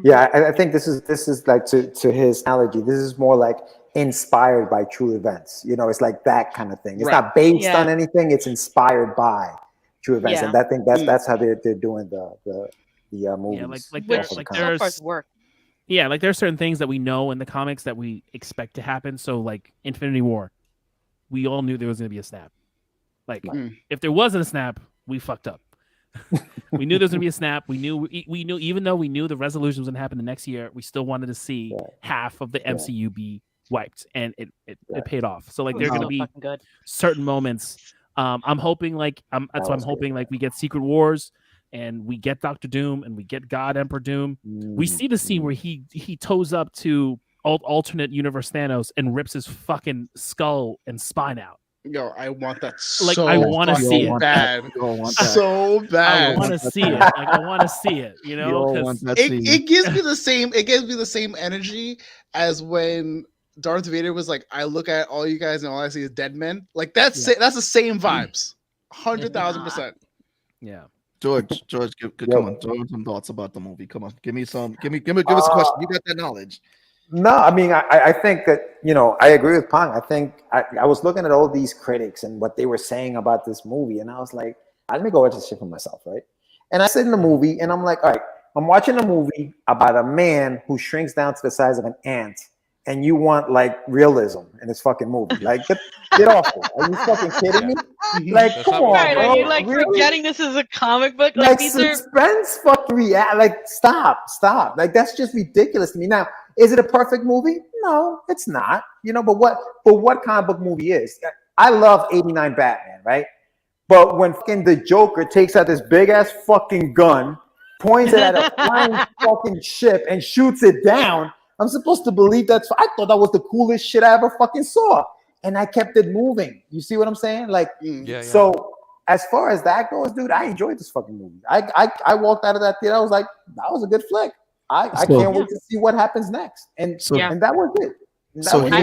Yeah, I think this is like, to his analogy, this is more like inspired by true events. It's like that kind of thing. It's not based on anything. It's inspired by true events, and I think that's how they're doing the movies. There's work. Yeah, like there are certain things that we know in the comics that we expect to happen. So like Infinity War, we all knew there was going to be a snap. Like if there wasn't a snap, we fucked up. We knew there was going to be a snap. We knew, even though we knew the resolution was going to happen the next year, we still wanted to see half of the MCU be wiped, and it paid off. So like there are going to be certain moments I'm hoping that's why I'm hoping we get Secret Wars and we get Doctor Doom and we get God Emperor Doom. We see the scene where he toes up to alternate universe Thanos and rips his fucking skull and spine out. Yo, I want that I want to see it bad. So bad. I want to see it. I want to see it. Because it gives me the same. It gives me the same energy as when Darth Vader was like, "I look at all you guys and all I see is dead men." Like that's the same vibes. 100,000%. Yeah. George, come on. Throw some thoughts about the movie. Come on, give us a question. You got that knowledge. No, I mean, I think that, I agree with Pong. I think I was looking at all these critics and what they were saying about this movie, and I was like, let me go watch this shit for myself, right? And I sit in the movie, and I'm like, all right, I'm watching a movie about a man who shrinks down to the size of an ant, and you want realism in this fucking movie. Like, get off it. Are you fucking kidding me? Like, That's come not on, Are you really? forgetting this is a comic book? These are Suspense fucking react. Like, stop. Like, that's just ridiculous to me. Now, is it a perfect movie? No, it's not. But what comic book movie is? I love 89 Batman, right? But when fucking the Joker takes out this big ass fucking gun, points it at a flying fucking ship and shoots it down, I'm supposed to believe I thought that was the coolest shit I ever fucking saw. And I kept it moving. You see what I'm saying? So as far as that goes, dude, I enjoyed this fucking movie. I walked out of that theater. I was like, that was a good flick. I can't wait to see what happens next. And that was it.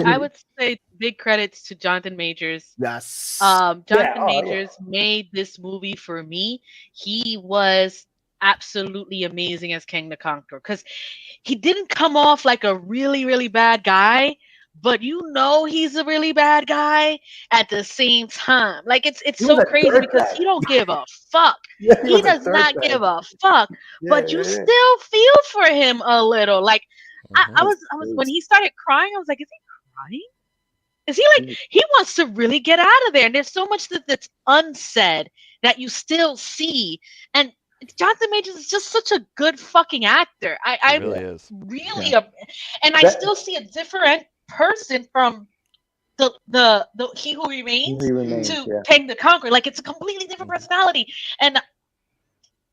I would say big credits to Jonathan Majors. Yes. Jonathan Majors made this movie for me. He was absolutely amazing as King the Conqueror because he didn't come off like a really, really bad guy, but he's a really bad guy at the same time. Like it's so crazy because he don't give a fuck. He does not give a fuck. But you still feel for him a little. Like I was when he started crying, I was like, is he crying? Is he he wants to really get out of there? And there's so much that's unsaid that you still see. And Jonathan Majors is just such a good fucking actor. I really is. And I still see a different person from the He Who Remains to Kang the Conqueror. Like it's a completely different personality, and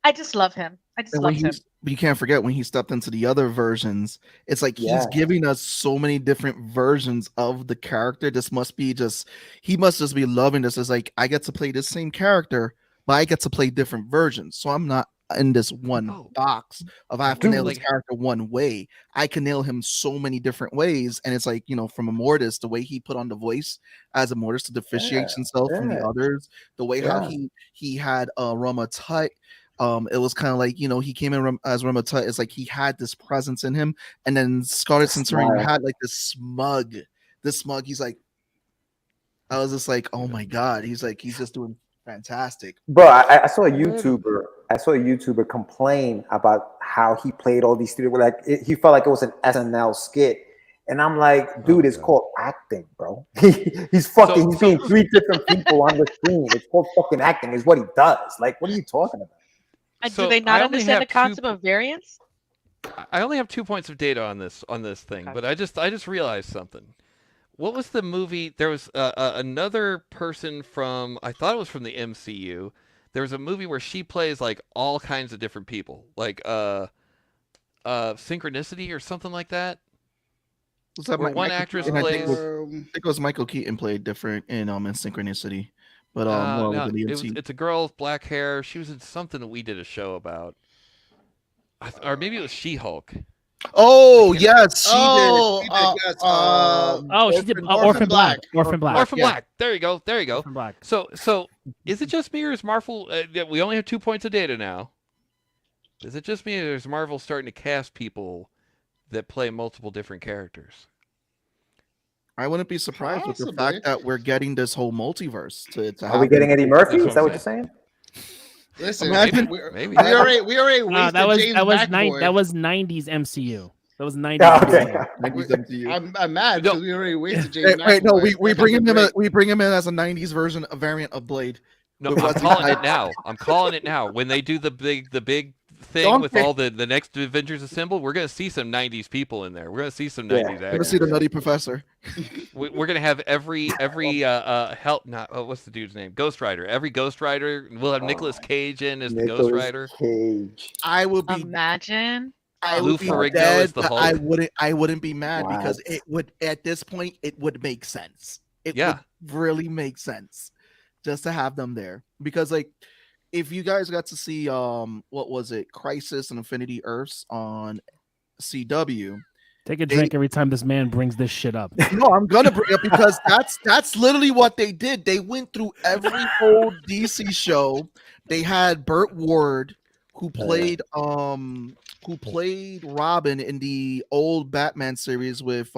I just love him. But you can't forget when he stepped into the other versions. It's like he's giving us so many different versions of the character. He must just be loving this. It's like I get to play this same character, but I get to play different versions. So I'm not in this one box of I have to nail this character one way. I can nail him so many different ways. And it's like, from Immortus, the way he put on the voice as Immortus to differentiate himself from the others, the way how he had Rama Tut. It was kind of like, he came in as Rama Tut. It's like he had this presence in him. And then Scarlet Centurion had like this smug. He's like, I was just like, oh my God. He's just doing fantastic. Bro, I saw a YouTuber complain about how he played all these studio. He felt like it was an SNL skit. And I'm like, dude, it's called acting, bro. He's being three different people on the screen. It's called fucking acting. Is what he does. Like, what are you talking about? And do they not understand the concept of variance? I only have 2 points of data on this thing, but I just realized something. What was the movie? There was another person I thought it was from the MCU. There was a movie where she plays like all kinds of different people, like Synchronicity or something like that. Was that one actress plays? I think it was Michael Keaton played different in Synchronicity, but no, it's a girl with black hair. She was in something that we did a show about, or maybe it was She-Hulk. Oh yes, she did. She did Orphan Black. Orphan Black. There you go. Orphan Black. So is it just me or is Marvel? We only have 2 points of data now. Is it just me or is Marvel starting to cast people that play multiple different characters? I wouldn't be surprised with the fact that we're getting this whole multiverse to Are we getting Eddie Murphy? Is that what you're saying? Listen, maybe. We already wasted James McAvoy. That was 90s MCU. That was 90s. MCU. I'm mad because we already wasted James McAvoy. Wait, no, we bring him in as a 90s version, a variant of Blade. No, I'm calling it now. When they do the big thing with all the next Avengers Assemble, we're gonna see some '90s people in there. We're gonna see some '90s We're gonna see the Nutty Professor. We're gonna have every what's the dude's name? Ghost Rider. Every Ghost Rider. We'll have Nicolas Cage in as the Ghost Rider. Cage. I would be Imagine. I Lou would be Ferrigno dead, is the but Hulk. I wouldn't be mad because What? it would at this point it would make sense. It Yeah. would really make sense just to have them there. Because like if you guys got to see what was it, Crisis and Infinity Earths on CW. Take a drink every time this man brings this shit up. No, I'm gonna bring it because that's literally what they did. They went through every whole DC show. They had Burt Ward, who played Robin in the old Batman series with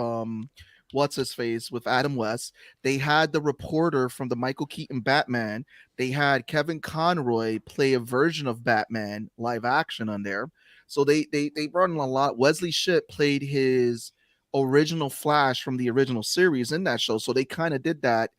what's his face with Adam West. They had the reporter from the Michael Keaton Batman. They had Kevin Conroy play a version of Batman live action on there. So they brought in a lot. Wesley Shipp played his original Flash from the original series in that show. So they kind of did that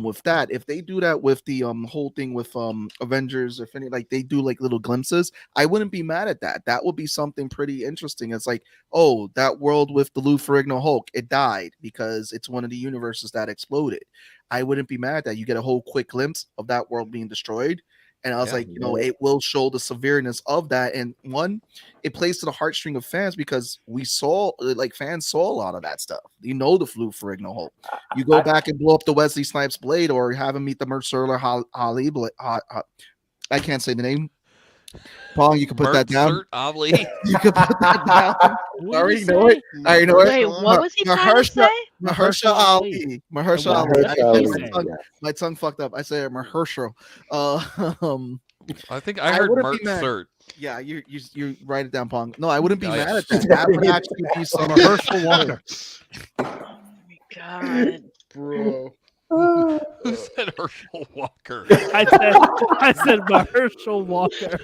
with that. If they do that with the whole thing with Avengers, if any, like they do like little glimpses, I wouldn't be mad at that. That would be something pretty interesting. It's like, oh, that world with the Lou Ferrigno Hulk, it died because it's one of the universes that exploded. I wouldn't be mad at that. You get a whole quick glimpse of that world being destroyed. And I was like, you know, it will show the severeness of that. And one, it plays to the heartstring of fans because we saw, like, fans saw a lot of that stuff. You know, the Lou Ferrigno Hulk. You go back and blow up the Wesley Snipes blade or have him meet the Mercer Holly. I can't say the name. Pong, you can put that down. You can put that down. Sorry, you know it. I know it. Wait, what was he trying to say? Mahershala Ali. Mahershala Ali. My tongue fucked up. I said Mahershala. I think I heard Mert Cert. Yeah, you write it down, Pong. No, I wouldn't be mad at that. That would actually be some Mahershala Walker. Oh my god, bro. Who said Herschel Walker? I said Mahershala Walker.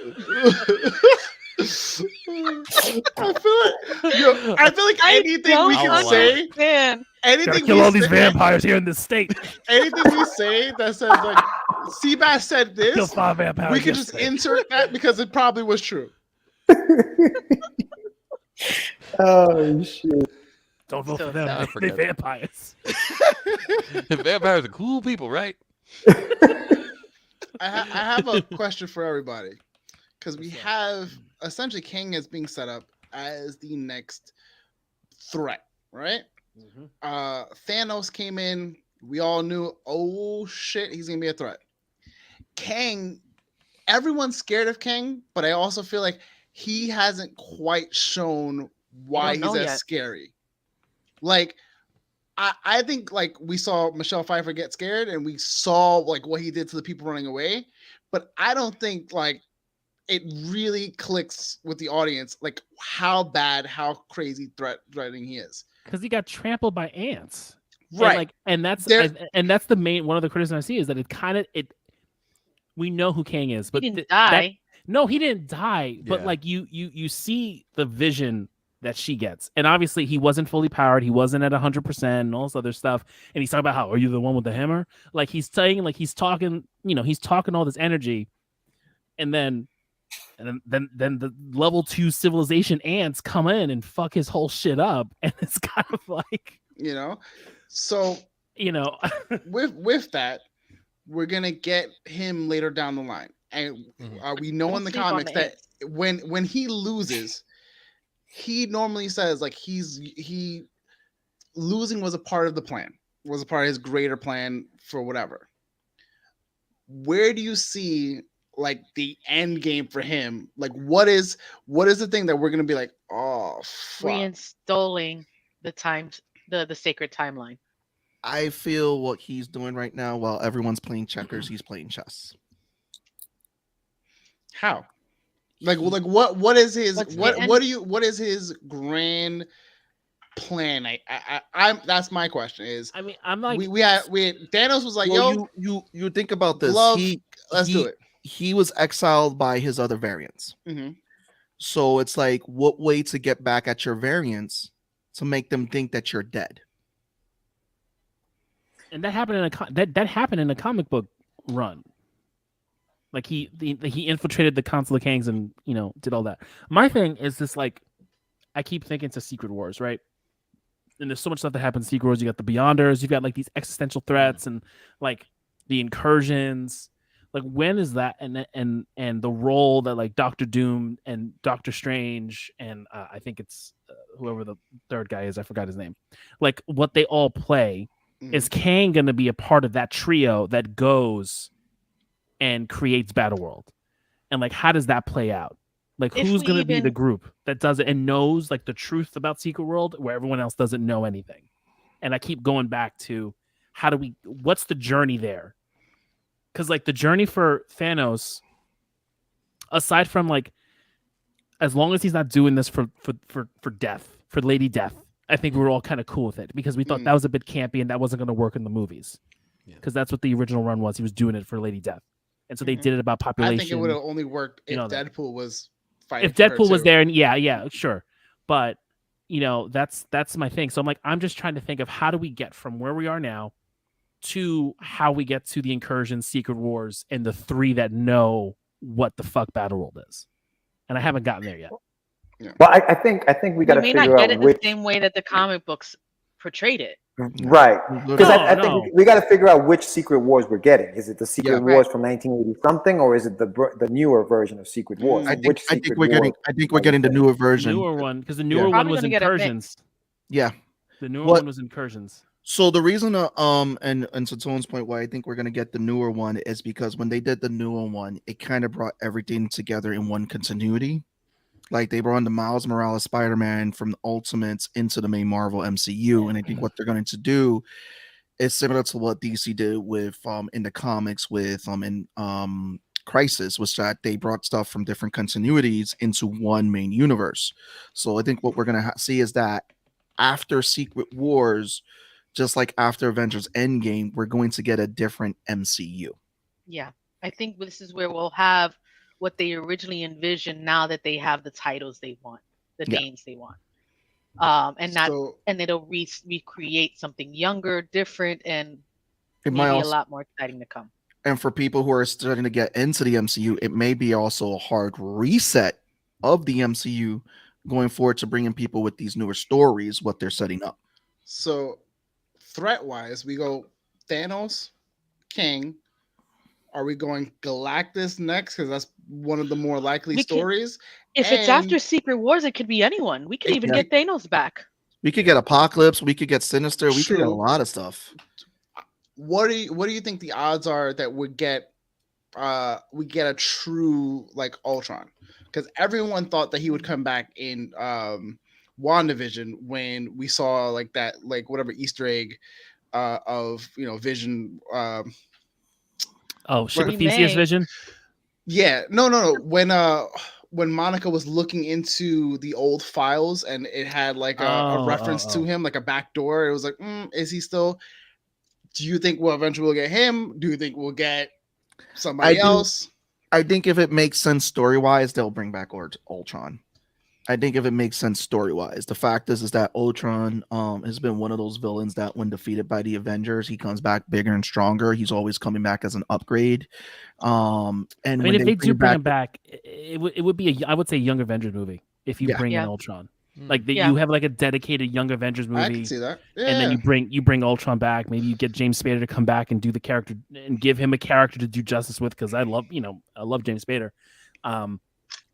I feel like anything we can say, gotta kill all these vampires here in this state. Anything we say that says like Seabass said this, kill 5 vampires. We can just insert that because it probably was true. Oh shit. Don't vote for them. They're vampires. Vampires are cool people, right? I have a question for everybody because we have essentially King is being set up as the next threat, right? Thanos came in. We all knew, oh shit, he's gonna be a threat. Kang, everyone's scared of Kang, but I also feel like he hasn't quite shown why he's as scary. Like, I think like we saw Michelle Pfeiffer get scared and we saw like what he did to the people running away, but I don't think like it really clicks with the audience, like how bad, how crazy threatening he is. Because he got trampled by ants, right? And that's the main one of the criticisms I see is that we know who Kang is, but he didn't die. No, he didn't die, but like you see the vision that she gets, and obviously he wasn't fully powered, he wasn't at 100% and all this other stuff, and he's talking about how, are you the one with the hammer? Like he's saying, like he's talking all this energy, and then the level 2 civilization ants come in and fuck his whole shit up, and it's kind of like, so with that, we're gonna get him later down the line, and we know in the comics that when he loses, he normally says like he losing was a part of the plan, was a part of his greater plan for whatever. Where do you see like the end game for him? Like what is the thing that we're gonna be like, oh fuck? Reinstalling the sacred timeline. I feel what he's doing right now while everyone's playing checkers, he's playing chess. How? What is his what is his grand plan? I'm that's my question. I'm like, we had Thanos was like, yo, you think about this. Let's do it. He was exiled by his other variants. So it's like, what way to get back at your variants to make them think that you're dead? And that happened in that happened in a comic book run. Like he infiltrated the Council of Kangs and did all that. My thing is this, like, I keep thinking to Secret Wars, right? And there's so much stuff that happens in Secret Wars. You got the Beyonders, you've got like these existential threats and like the incursions. Like, when is that and the role that like Doctor Doom and Doctor Strange and I think it's whoever the third guy is, I forgot his name. Like, what they all play. Is Kang going to be a part of that trio that goes and creates Battleworld? And like, how does that play out? Like, who's going to be the group that does it and knows like the truth about Secret World where everyone else doesn't know anything? And I keep going back to what's the journey there? Because like the journey for Thanos, aside from like, as long as he's not doing this for death, for Lady Death, I think we were all kind of cool with it because we thought that was a bit campy and that wasn't going to work in the movies. Because that's what the original run was. He was doing it for Lady Death. And so they did it about population. I think it would have only worked if Deadpool was fighting. If Deadpool was there, and yeah, sure. But, that's my thing. So I'm like, I'm just trying to think of how do we get from where we are now to how we get to the Incursion, Secret Wars, and the three that know what the fuck Battleworld is. And I haven't gotten there yet. Yeah. Well, I think we got to figure out may not get it the same way that the comic books portrayed it. Right. Because I think we got to figure out which Secret Wars we're getting. Is it the Secret Wars from 1980 something, or is it the newer version of Secret Wars? I think we're getting the newer version. Newer one, because the newer one was Incursions. Yeah. The newer one was Incursions. So the reason, and to Tone's point, why I think we're gonna get the newer one is because when they did the newer one, it kind of brought everything together in one continuity. Like, they brought in the Miles Morales Spider-Man from the Ultimates into the main Marvel MCU, and I think what they're going to do is similar to what DC did with in the comics with Crisis, was that they brought stuff from different continuities into one main universe. So I think what we're going to see is that after Secret Wars, just like after Avengers Endgame, we're going to get a different MCU. Yeah, I think this is where we'll have what they originally envisioned now that they have the titles they want, the names they want. And it'll recreate something younger, different, and maybe a lot more exciting to come. And for people who are starting to get into the MCU, it may be also a hard reset of the MCU going forward to bringing people with these newer stories, what they're setting up. So threat-wise, we go Thanos, King. Are we going Galactus next? Because that's one of the more likely stories. If it's after Secret Wars, it could be anyone. We could even get Thanos back. We could get Apocalypse. We could get Sinister. We could get a lot of stuff. What do you think the odds are that we get a true like Ultron? Because everyone thought that he would come back in WandaVision when we saw like that, like whatever Easter egg of Vision. Ship of Theseus vision? Yeah. No. When Monica was looking into the old files and it had like a reference to him, like a back door, it was like, is he still? Do you think we'll eventually get him? Do you think we'll get somebody else? I think if it makes sense story-wise, they'll bring back Ultron. I think if it makes sense story-wise. The fact is that Ultron has been one of those villains that when defeated by the Avengers, he comes back bigger and stronger. He's always coming back as an upgrade. And I mean, if they do bring him back, it would be I would say Young Avengers movie if you bring in Ultron. Like you have like a dedicated Young Avengers movie. I can see that. Yeah. And then you bring Ultron back. Maybe you get James Spader to come back and do the character and give him a character to do justice with, because I love James Spader.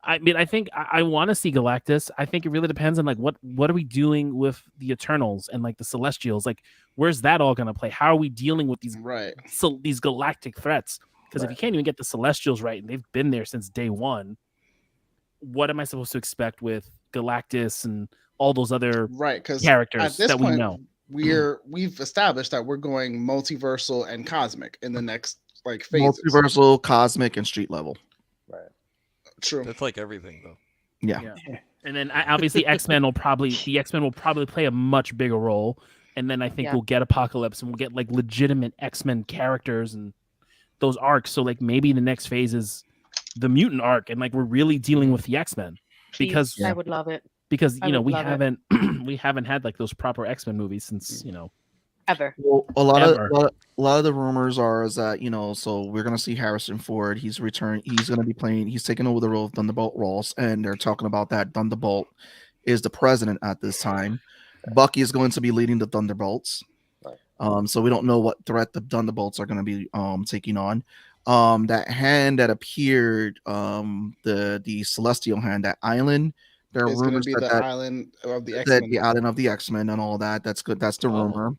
I mean, I think I want to see Galactus. I think it really depends on like what are we doing with the Eternals and like the Celestials? Like, where's that all going to play? How are we dealing with these these galactic threats? Because if you can't even get the Celestials right, and they've been there since day one, what am I supposed to expect with Galactus and all those other characters that we know? We've established that we're going multiversal and cosmic in the next like phases. Multiversal, cosmic, and street level. Right. True. That's like everything, though. Yeah. And then obviously X-Men will probably play a much bigger role. And then I think we'll get Apocalypse and we'll get like legitimate X-Men characters and those arcs. So like maybe the next phase is the mutant arc, and like we're really dealing with the X-Men. Because I would love it. Because we haven't had like those proper X-Men movies since ever. Well, a Ever. lot of the rumors are is that so we're gonna see Harrison Ford. He's returned. He's gonna be playing. He's taking over the role of Thunderbolt Ross, and they're talking about that Thunderbolt is the president at this time. Bucky is going to be leading the Thunderbolts. So we don't know what threat the Thunderbolts are going to be taking on. That hand that appeared, the Celestial hand, that island. There are It's going to rumors be that the island of the that X-Men. the island of the X-Men and all that. That's good. That's the rumor.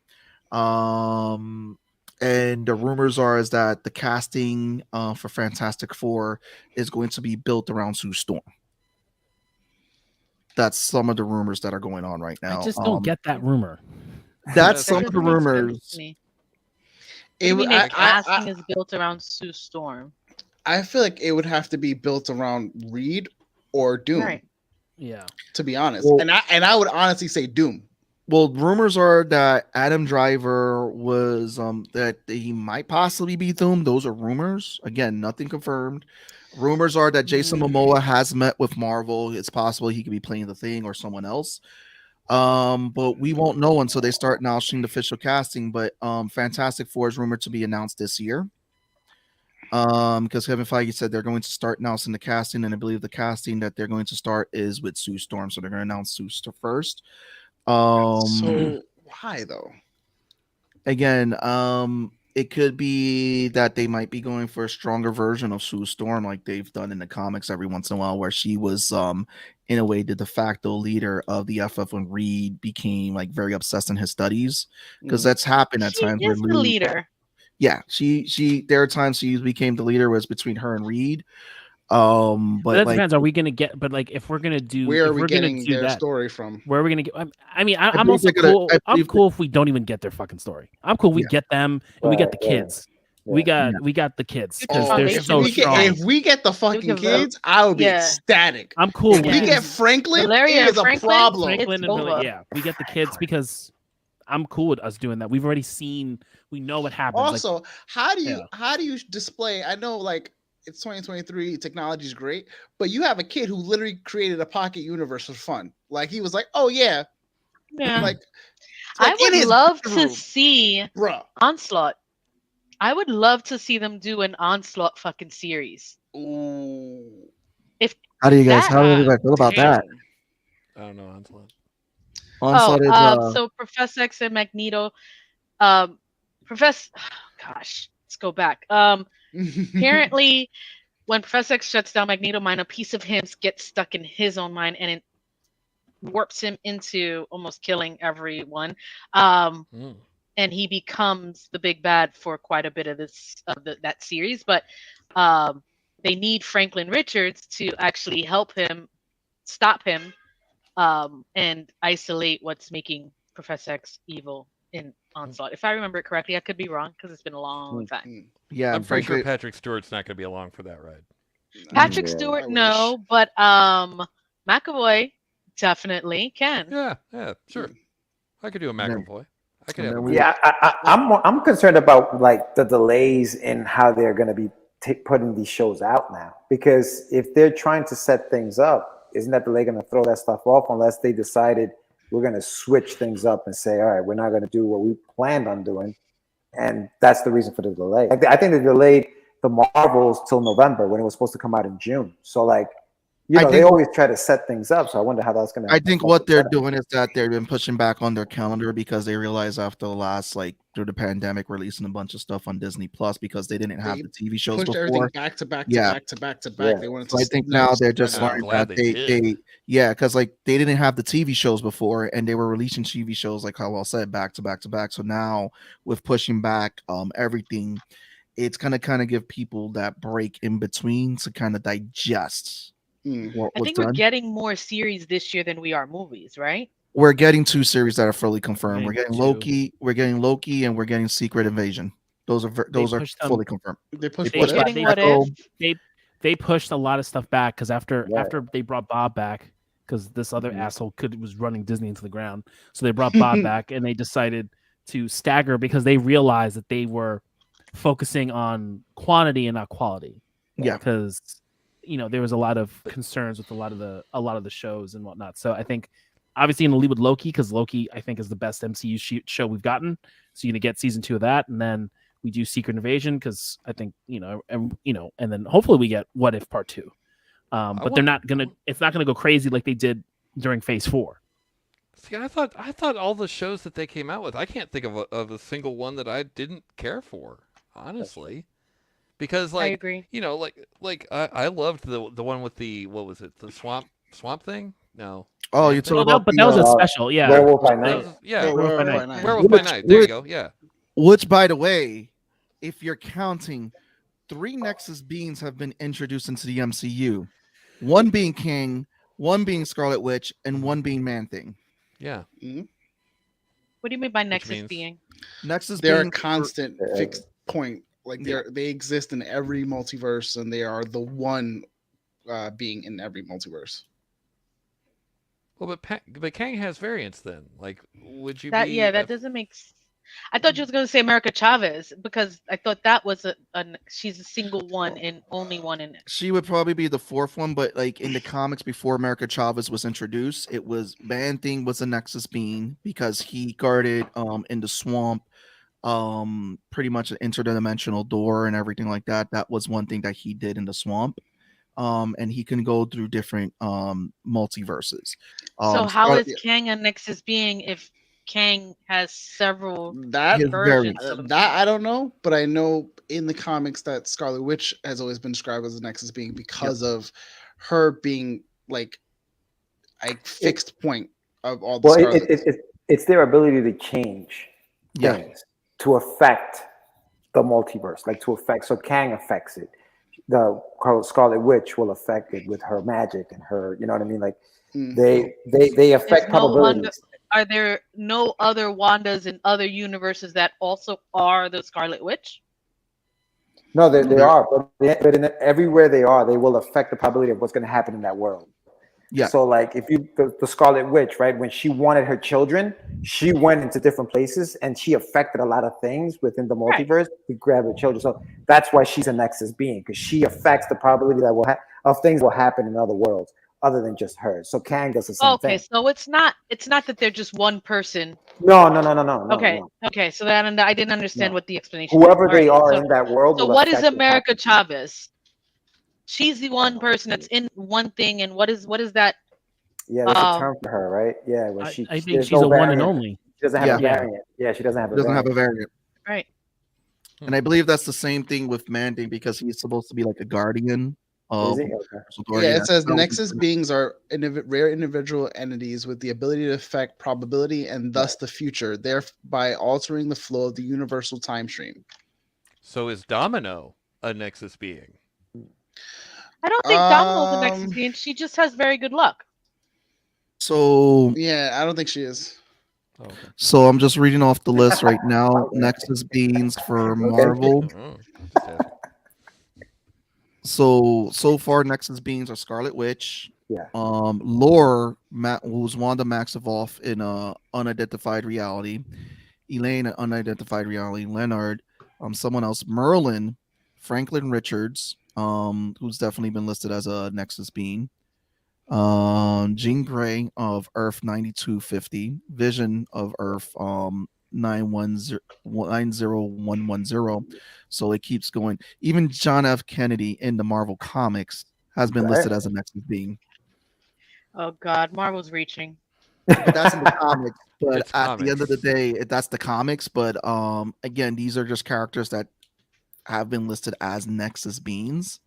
And the rumors are is that the casting for Fantastic Four is going to be built around Sue Storm. That's some of the rumors that are going on right now. I just don't get that rumor. That's That some of the doesn't make sense rumors. to me. It would- The casting I is built around Sue Storm. feel like it would have to be built around Reed or Doom, Right. Yeah. to be honest. Well- and I would honestly say Doom. Well, rumors are that Adam Driver was that he might possibly be Doom. Those are rumors. Again, nothing confirmed. Rumors are that Jason Momoa has met with Marvel. It's possible he could be playing the Thing or someone else. But we won't know until they start announcing the official casting. But Fantastic Four is rumored to be announced this year. Because Kevin Feige said they're going to start announcing the casting, and I believe the casting that they're going to start is with Sue Storm. So they're going to announce Sue Storm first. So why though? Again, it could be that they might be going for a stronger version of Sue Storm, like they've done in the comics every once in a while, where she was in a way the de facto leader of the FF when Reed became like very obsessed in his studies, because that's happened at She times. is the leader. Yeah, she there are times she became the leader was between her and Reed. But But that like, depends. Are we gonna get? But like, if we're gonna do, Where if are we we're gonna getting do their that, story from? where are we gonna get? I mean, I'm believe also they're gonna- cool. I I'm believe cool if we don't even get their fucking story. I'm cool. We Yeah. get them and we get the Right, yeah. kids. We got the kids because Oh, they're if so we get- strong. If we get the fucking give kids, I would be yeah. ecstatic. I'm cool. If we Yeah. get Franklin, Valeria it is a Franklin? problem. Franklin It's and Billy. over. Yeah, we get the kids because I'm cool with us doing that. We've already seen. We know what happens. Also, how do yeah. you display? I know, like, it's 2023, technology is great, but you have a kid who literally created a pocket universe for fun. Like, he was like, "Oh yeah," Yeah. like I in would his love bedroom. to see Bruh. Onslaught. I would love to see them do an Onslaught fucking series. Ooh. how do you guys? that- How do you guys feel about that? I don't know, Onslaught. Onslaught is So Professor X and Magneto, gosh, let's go back. Apparently, when Professor X shuts down Magneto mind, a piece of him gets stuck in his own mind, and it warps him into almost killing everyone. And he becomes the big bad for quite a bit of that series. But they need Franklin Richards to actually help him stop him and isolate what's making Professor X evil in Onslaught. If I remember it correctly, I could be wrong because it's been a long time. yeah. I'm pretty sure frankly- Patrick Stewart's not going to be along for that ride. Patrick Yeah, Stewart, I no, but McAvoy definitely can. Yeah, sure. I could do a McAvoy. I could and have. then A we- Yeah, I'm concerned about like the delays in how they're going to be putting these shows out now. Because if they're trying to set things up, isn't that delay going to throw that stuff off unless they decided we're going to switch things up and say, all right, we're not going to do what we planned on doing, and that's the reason for the delay. Like, I think they delayed the Marvels till November when it was supposed to come out in June. So like, you I know, they think- always try to set things up. So I wonder how that's going to. I think what they're doing is that they've been pushing back on their calendar because they realized after the last, like, through the pandemic, releasing a bunch of stuff on Disney Plus because they didn't have They the TV shows Pushed before. everything back to back to Yeah. back to back to back. Yeah. They wanted So to. I think now they're just I'm learning glad that they they did. because like they didn't have the TV shows before and they were releasing TV shows like how I said back to back to back. So now with pushing back everything, it's gonna kind of give people that break in between to kind of digest what I was think we're done. getting more series this year than we are movies, right? We're getting 2 series that are fully confirmed. We're Getting getting 2. Loki, and we're getting Secret Invasion. Those are those are pushed them- fully confirmed. They pushed They what pushed if? Getting they- what if? They pushed a lot of stuff back because after Right. they brought Bob back because this other asshole was running Disney into the ground, so they brought Bob back and they decided to stagger because they realized that they were focusing on quantity and not quality. Yeah. because there was a lot of concerns with a lot of the shows and whatnot. So I think obviously going to lead with Loki because Loki, I think, is the best MCU show we've gotten. So you're going to get season 2 of that, and then we do Secret Invasion because I think and then hopefully we get What If Part 2. But they're not gonna. It's not gonna go crazy like they did during Phase 4. See, I thought all the shows that they came out with, I can't think of a single one that I didn't care for, honestly. Because I agree. I loved the one with the, what was it, the swamp thing? No. Oh, you're talking about but that was a special, yeah. Werewolf by Night. Werewolf by Night. Werewolf by Night. There you go. Yeah. Which, by the way, if you're counting, 3 Nexus beings have been introduced into the MCU. 1 being King, 1 being Scarlet Witch, and 1 being Man-Thing. Yeah. Mm-hmm. What do you mean by Nexus being? Nexus They're being a constant fixed point. Like they exist in every multiverse, and they are the one being in every multiverse. Well, but Kang has variants then. Like, would you That be? yeah, that doesn't make. I thought you was going to say America Chavez because I thought that was she's a single one and only one in it. She would probably be the 4th one, but like in the comics before America Chavez was introduced, it was Man-Thing was a Nexus being because he guarded in the swamp pretty much an interdimensional door and everything like that. That was one thing that he did in the swamp. And he can go through different multiverses. So how is Kang a Nexus being if Kang has several versions of himself? That I don't know, but I know in the comics that Scarlet Witch has always been described as a Nexus being because of her being like a fixed point of all the Scarlet. It's their ability to change things to affect the multiverse, like to affect. So Kang affects it. The Scarlet Witch will affect it with her magic and her, you know what I mean? Like they affect probabilities. Are there no other Wandas in other universes that also are the Scarlet Witch? No, they are, but everywhere they are, they will affect the probability of what's going to happen in that world. Yeah. So, like, if the Scarlet Witch, right, when she wanted her children, she went into different places and she affected a lot of things within the multiverse to grab her children. So that's why she's a Nexus being, because she affects the probability that of things will happen in other worlds other than just hers. So Kang does the same thing. Okay, so it's not that they're just one person. No. Okay. So that I didn't understand what the explanation. Whoever they are in that world. So what is America Chavez? She's the one person that's in one thing, and what is that? Yeah, that's a term for her, right? Yeah, I think she's a one and only. She doesn't have a variant. Yeah, she doesn't have a variant. Right. And I believe that's the same thing with Mandy because he's supposed to be like a guardian. It says Nexus beings are rare individual entities with the ability to affect probability and thus the future, thereby altering the flow of the universal time stream. So is Domino a Nexus being? I don't think Domino's a Nexus being. She just has very good luck. So yeah, I don't think she is. Okay. So I'm just reading off the list right now. Nexus beings for Marvel. So far, Nexus beings are Scarlet Witch. Yeah. Lore, who's Wanda Maximoff in Unidentified Reality. Elaine in Unidentified Reality. Leonard. Someone else. Merlin. Franklin Richards. Who's definitely been listed as a Nexus being. Jean Grey of Earth 9250. Vision of Earth 90110. So it keeps going. Even John F. Kennedy in the Marvel comics has been listed as a Nexus being. Oh God, Marvel's reaching. But that's in the comics. But at the end of the day, that's the comics. But again, these are just characters that have been listed as Nexus beings.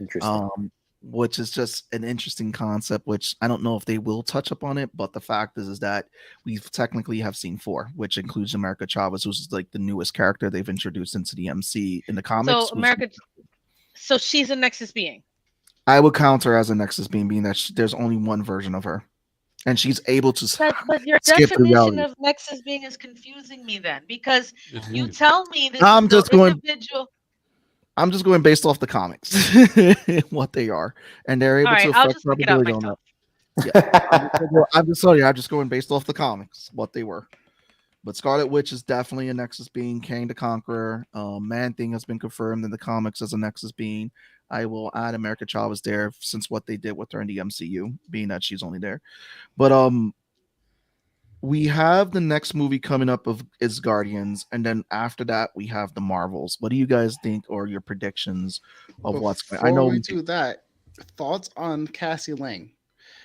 Interesting. Which is just an interesting concept, which I don't know if they will touch upon it, but the fact is that we've technically have seen 4, which includes America Chavez, who's like the newest character they've introduced into the MC in the comics. So she's a Nexus being. I would count her as a Nexus being that there's only one version of her, and she's able to. But your definition of Nexus being is confusing me then, because you tell me this individual. I'm just going based off the comics, what they are, and they're able to affect probability on that. Yeah, I'm just going based off the comics, what they were. But Scarlet Witch is definitely a Nexus being. Kang the Conqueror, Man-Thing has been confirmed in the comics as a Nexus being. I will add America Chavez there since what they did with her in the MCU, being that she's only there. But we have the next movie coming up is Guardians, and then after that we have the Marvels. What do you guys think, or your predictions of what's going? I know we do that. Thoughts on Cassie Lang?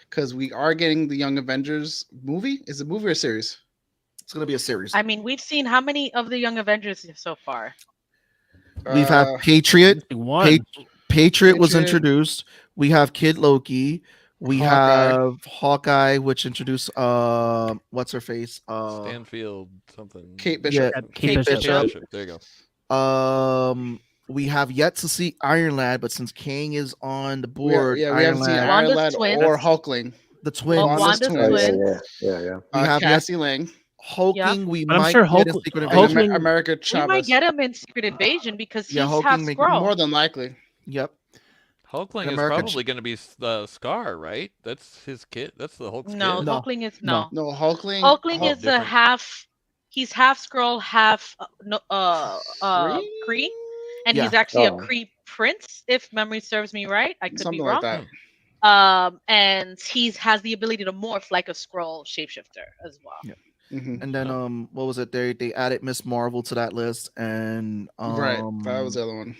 Because we are getting the Young Avengers movie. Is it a movie or a series? It's going to be a series. I mean, we've seen how many of the Young Avengers so far? We've had Patriot. Patriot was introduced. We have Kid Loki. We have Hawkeye, which introduced what's her face? Stanfield something. Kate Bishop. Yeah, Kate Bishop. There you go. We have yet to see Iron Lad, but since Kang is on the board, we haven't seen Iron Lad or Hulkling. The twins. Wanda's twins. Yeah. We have Cassie Lang. Hulking, we But might I'm sure get in Secret Invasion. America We Chavez. might get him in Secret Invasion because he's Hulking half make- Skrull. More than likely. Yep. Hulkling is America probably going to be the Scar, right? That's his kid. That's the Hulk's No, kid. Hulkling is no. No, Hulkling. Hulkling is a different. half. He's half Skrull, half Kree, and he's actually a Kree prince, if memory serves me right. I could Something be wrong. like that. And he has the ability to morph like a Skrull shapeshifter as well. Yeah. Mm-hmm. And then what was it? They added Miss Marvel to that list, and Right, that was the other one.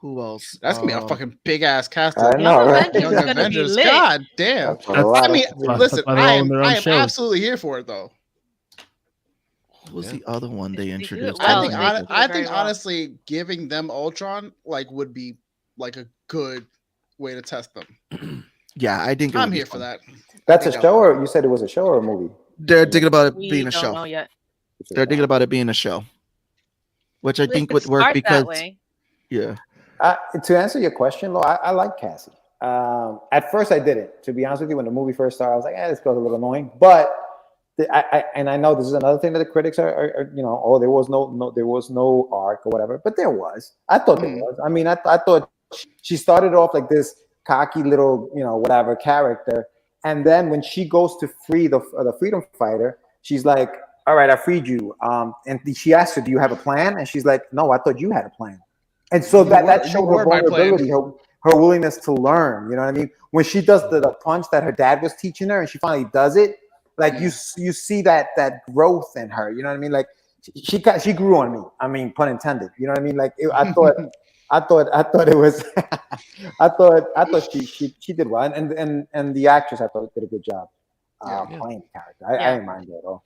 Who else? That's gonna be a fucking big ass cast. I know, right? Young Avengers is gonna be lit. God damn. That's a lot I mean, of- listen, why they're I all in their own am shows. absolutely here for it though. What was the other one they do it introduced? well. I think, they do it I very think well. honestly, giving them Ultron would be like a good way to test them. Yeah, I think it I'm would be here for fun. that. That's a show, or you said it was a show or a movie? They're thinking about it We being a don't show. know yet. They're thinking about it being a show, which I They think could would work start because that way. yeah, To answer your question, Lo, I like Cassie. At first, I didn't. To be honest with you, when the movie first started, I was like, this girl's a little annoying. But I know this is another thing that the critics are there was no arc or whatever, but there was. I thought there was. I mean, I thought she started off like this cocky little whatever character, and then when she goes to free the freedom fighter, she's like, all right, I freed you. And she asked her, do you have a plan? And she's like, no, I thought you had a plan. And so that showed her vulnerability, her willingness to learn. You know what I mean? When she does the punch that her dad was teaching her, and she finally does it, you see that growth in her. You know what I mean? Like she grew on me. I mean, pun intended. You know what I mean? Like I thought it was. I thought she did well, and the actress I thought did a good job playing the character. I didn't mind it at all.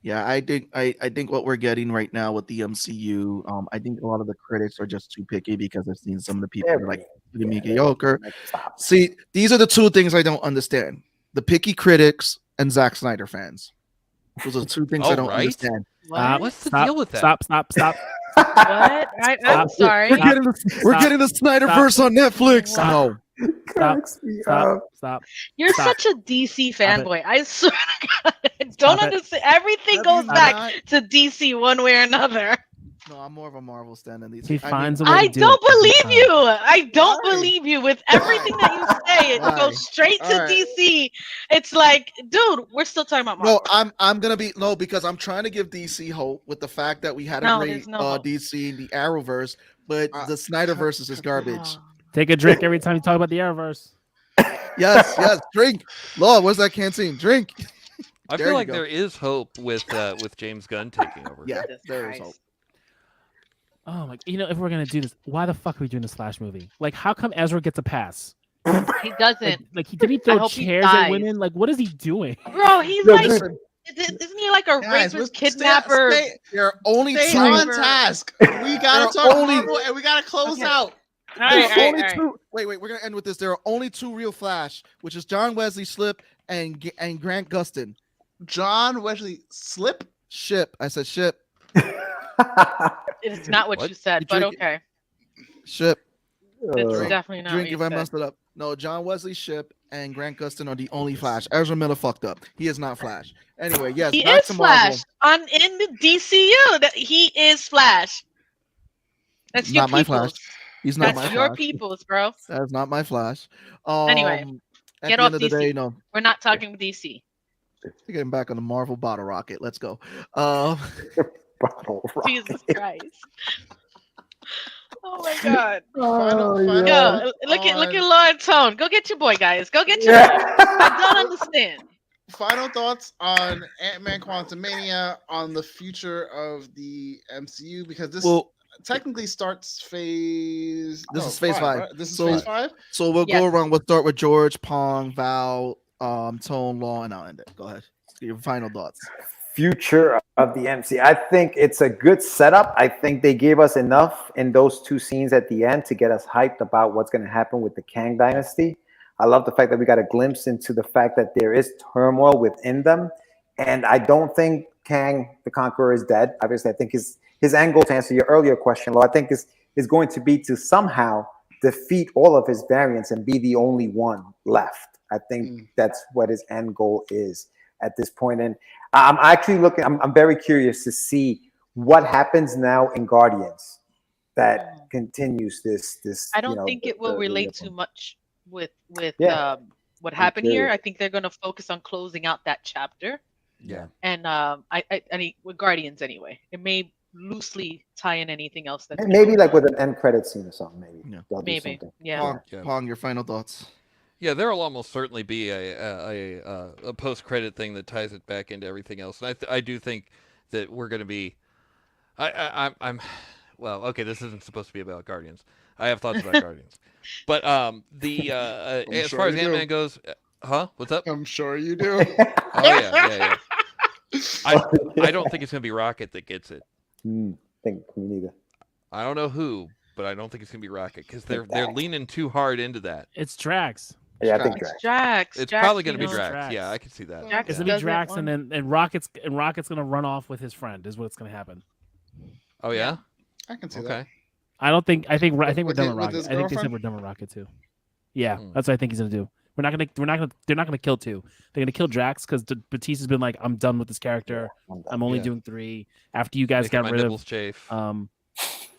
yeah. I think what we're getting right now with the MCU, I think a lot of the critics are just too picky because they've seen some of the people that are like mediocre. Stop. See, these are the two things I don't understand: the picky critics and Zack Snyder fans. Those are the two things I don't understand. What? What's the deal with that? Stop. What? I'm sorry. We're getting the Snyderverse on Netflix. No. Stop. You're Stop. such a DC Stop fanboy. I swear to God, I don't Stop it. understand. Everything goes back to DC one way or another. No, I'm more of a Marvel stan than these. He finds a way I to do don't it every believe time. you. I don't Why? believe you with everything that you say. It Why? goes straight to All right. DC. It's like, dude, we're still talking about Marvel. No, I'm gonna be because I'm trying to give DC hope with the fact that we had a No, great there's no hope. DC, the Arrowverse, but the Snyderverse is just garbage. Take a drink every time you talk about the Arrowverse. Yes, drink. Lord, where's that canteen? Drink. I There feel you like go. there is hope with James Gunn taking over. Yeah, Jesus there is Christ. hope. Oh my! If we're gonna do this, why the fuck are we doing this Flash movie? Like, how come Ezra gets a pass? He doesn't. Did he throw hope he chairs at dies. women? Like, what is he doing? Bro, he's Yo, like, listen. isn't he like a Guys, rapist, stay- kidnapper? There are only Stay two. on task. We gotta There are talk only- Marvel and we gotta close Okay. out. All right, There's all right, only all right. two. Wait, we're gonna end with this. There are only two real Flash, which is John Wesley Slip and Grant Gustin. John Wesley Slip. Ship. I said ship. It's not what What? you said, You but drink it. okay. Ship. It's Drink- definitely not Drink what you if I said. messed it up. No, John Wesley Ship and Grant Gustin are the only Flash. Ezra Miller fucked up. He is not Flash. Anyway, yes, He back is to Marvel. Flash in the DCU. That he is Flash. That's your Not my people's. Flash. He's not That's my your Flash. people's, bro. That is not my Flash. Anyway, at get the off end of the DC. day, no. We're not talking DC. We're getting back on the Marvel bottle rocket. Let's go. Bottle rocket. Jesus Christ. Oh my God. Oh, Final- yeah. Yo, look at Lauren Tone. Go get your boy, guys. Go get your boy. Yeah. I don't understand. final thoughts on Antman Quantamania, on the future of the MCU, because this technically starts phase. This is phase 5. Right? This is So- phase 5. So we'll go Yes. around. We'll start with George, Pong, Val, Tone, Law, and I'll end it. Go ahead. Your final thoughts. Future of the MC. I think it's a good setup. I think they gave us enough in those 2 scenes at the end to get us hyped about what's going to happen with the Kang dynasty. I love the fact that we got a glimpse into the fact that there is turmoil within them. And I don't think Kang the Conqueror is dead. Obviously, I think his angle, to answer your earlier question, Lo, I think is going to be to somehow defeat all of his variants and be the only one left. I think that's what his end goal is at this point. And I'm actually looking, I'm very curious to see what happens now in Guardians that continues this. I don't think it will relate too much with what happened curious. here. I think they're going to focus on closing out that chapter. Yeah. And I mean, with Guardians anyway, it may loosely tie in anything else that maybe like with an end credit scene or something. Maybe Yeah. they'll do maybe something. yeah. Pong, your final thoughts. Yeah, there will almost certainly be a post-credit thing that ties it back into everything else, and I do think that we're going to be. I'm well. Okay, this isn't supposed to be about Guardians. I have thoughts about Guardians, but as sure far as you do. Ant-Man goes, what's up? I'm sure you do. Oh yeah. I don't think it's going to be Rocket that gets it. Think me neither. I don't know who, but I don't think it's going to be Rocket because they're leaning too hard into that. It's Drax. Yeah, I think It's Drax. Drax. It's Drax, probably going to you be know, Drax. Drax. Yeah, I can see that. Drax It's does gonna that be Drax, one. and Rocket's gonna run off with his friend. Is what's gonna happen. Oh yeah. I can see Okay. that. I think we're done with with Rocket. his I think they said girlfriend? we're done with Rocket too. Yeah, Hmm. that's what I think he's gonna do. They're not gonna kill 2. They're gonna kill Drax because Batista's been like, I'm done with this character. I'm only Yeah. doing 3. After you guys Making got my rid nipples of chafe.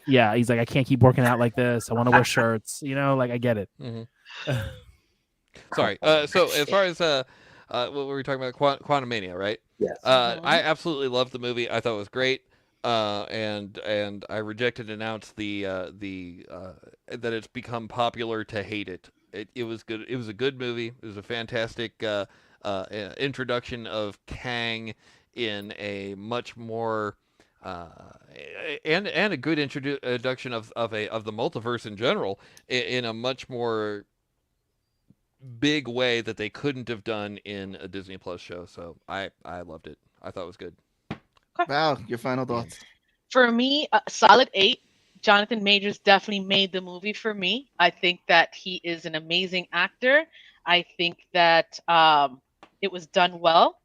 yeah, he's like, I can't keep working out like this. I want to wear shirts. You know, like I get it. Sorry. So as far as what were we talking about? Quantumania, right? Yes. I absolutely loved the movie. I thought it was great. And I rejected and announced that it's become popular to hate it. It was good. It was a good movie. It was a fantastic introduction of Kang in a much more and a good introduction of the multiverse in general in a much more big way that they couldn't have done in a Disney Plus show. So I loved it. I thought it was good. Val, your final thoughts. For me, solid 8. Jonathan Majors definitely made the movie for me. I think that he is an amazing actor. I think that it was done well.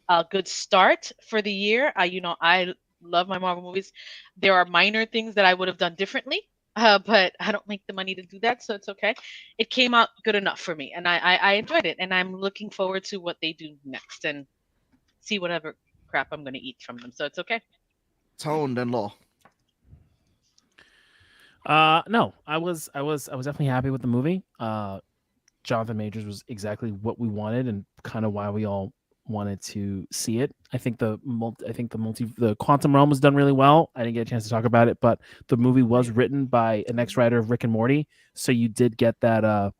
A good start for the year. I love my Marvel movies. There are minor things that I would have done differently, but I don't make the money to do that, so it's okay. It came out good enough for me, and I enjoyed it, and I'm looking forward to what they do next and see whatever crap I'm going to eat from them, so it's okay. Tone, then Law. No, I was definitely happy with the movie. Jonathan Majors was exactly what we wanted and kind of why we all wanted to see it. I think the Quantum Realm was done really well. I didn't get a chance to talk about it, but the movie was written by an ex-writer of Rick and Morty, so you did get that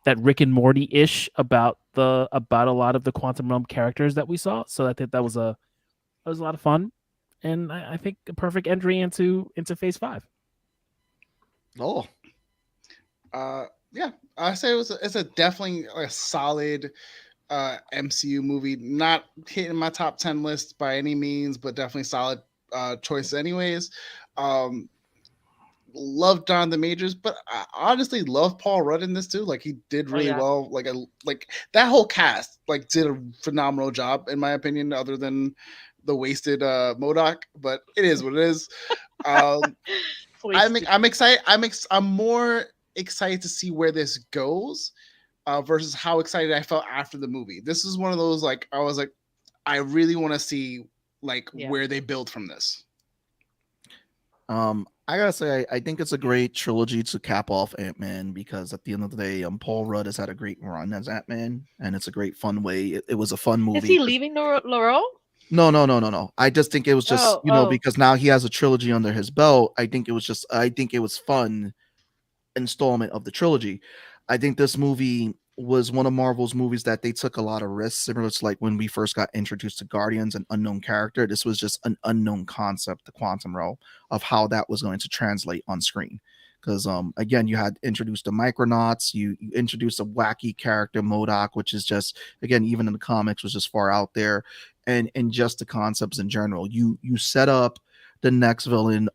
that Rick and Morty ish about a lot of the Quantum Realm characters that we saw. So I think that was a lot of fun, and I think a perfect entry into phase 5. Oh, Yeah, I say it's a definitely a solid MCU movie. Not hitting my top 10 list by any means, but definitely solid choice anyways. Love Jonathan Majors, but I honestly love Paul Rudd in this too. Like he did really well. Like that whole cast did a phenomenal job in my opinion, other than the wasted MODOK, but it is what it is. I'm excited. I'm more excited to see where this goes versus how excited I felt after the movie. This is one of those I was like, I really want to see where they build from this. I gotta say, I think it's a great trilogy to cap off Ant-Man because at the end of the day, Paul Rudd has had a great run as Ant-Man, and it's a great fun way. It was a fun movie. Is he leaving the role? No. I just think it was just because now he has a trilogy under his belt. I think it was fun installment of the trilogy. I think this movie was one of Marvel's movies that they took a lot of risks, similar to like when we first got introduced to Guardians, an unknown character. This was just an unknown concept, the quantum realm, of how that was going to translate on screen. Because again, you had introduced the Micronauts, you introduced a wacky character, MODOK, which is just, again, even in the comics, was just far out there, and just the concepts in general. You set up the next villain,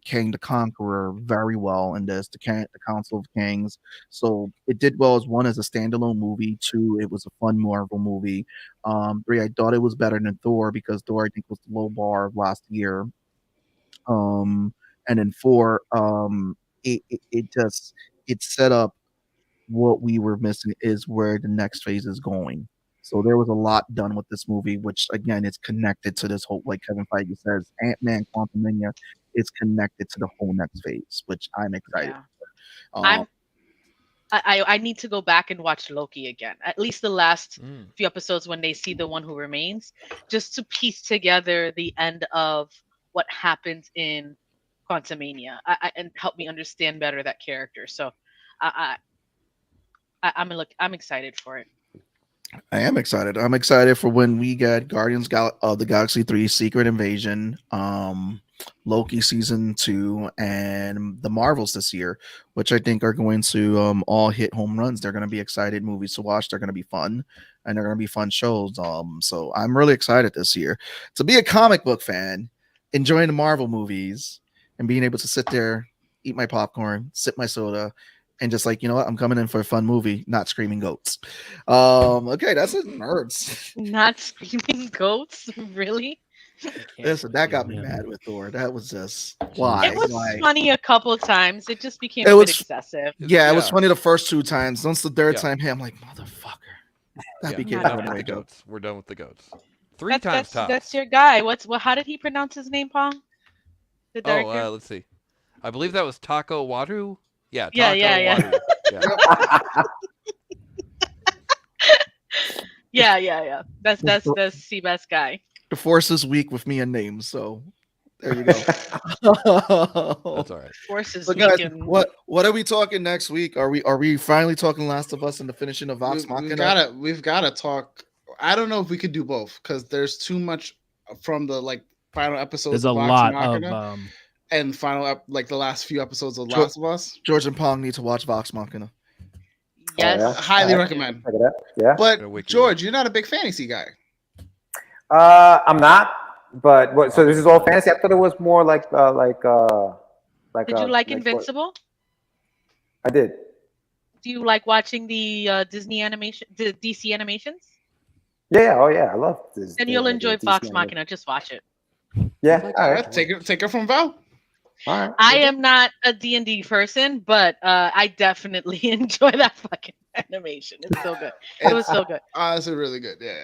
Kang the Conqueror, very well in this, the Council of Kings. So it did well as one, as a standalone movie. Two, it was a fun Marvel movie. Three, I thought it was better than Thor, because Thor, I think, was the low bar of last year. And then four, it set up what we were missing, is where the next phase is going. So there was a lot done with this movie, which again is connected to this whole, like Kevin Feige says, Antman Quantamania is connected to the whole next phase, which I'm excited. Yeah. I need to go back and watch Loki again. At least the last few episodes, when they see the one who remains, just to piece together the end of what happens in Quantumania, and help me understand better that character. So I'm excited for it. I am excited. I'm excited for when we get Guardians of the Galaxy 3 Secret Invasion, Loki season 2, and the Marvels this year, which I think are going to all hit home runs. They're going to be excited movies to watch. They're going to be fun, and they're going to be fun shows. So I'm really excited this year to be a comic book fan, enjoying the Marvel movies, and being able to sit there, eat my popcorn, sip my soda, and just like, you know what, I'm coming in for a fun movie, not screaming goats. Okay, that's it. Nerds. Not screaming goats, really? Listen, that got me mad with Thor. That was just why. It was funny a couple times. It just became It a was bit excessive. Yeah, it was funny the first 2 times. Once the third Yeah. time, hey, I'm like, motherfucker. That became enough with annoying. the goats. We're done with the goats. 3 times tops. That's your guy. How did he pronounce his name, Pong? The director? Let's see. I believe that was Taco Wadu. Yeah, Yeah, Taco yeah. Wadu. Yeah. Yeah. That's the Seabass guy. The force is weak with me and names, so there you go. That's all right. Force is So guys, weak. what are we talking next week? Are we finally talking Last of Us and the finishing of Vox Machina? We've gotta talk. I don't know if we could do both, because there's too much from the final episodes. There's a of Vox lot Machina of and the last few episodes of Last of Us. George and Pong need to watch Vox Machina. Yes. yeah. Highly recommend. Check it out. Yeah. But George, you're not a big fantasy guy. I'm not. But what? So this is all fantasy. I thought it was more like. Did you like Invincible? I did. Do you like watching the Disney animation, the DC animations? Yeah. Oh yeah. I love this. Then you'll enjoy Vox Machina. Just watch it. Yeah. All right. Take it from Val. All right. I am not a D&D person, but I definitely enjoy that fucking animation. It's so good. It was so good. Honestly, really good. Yeah.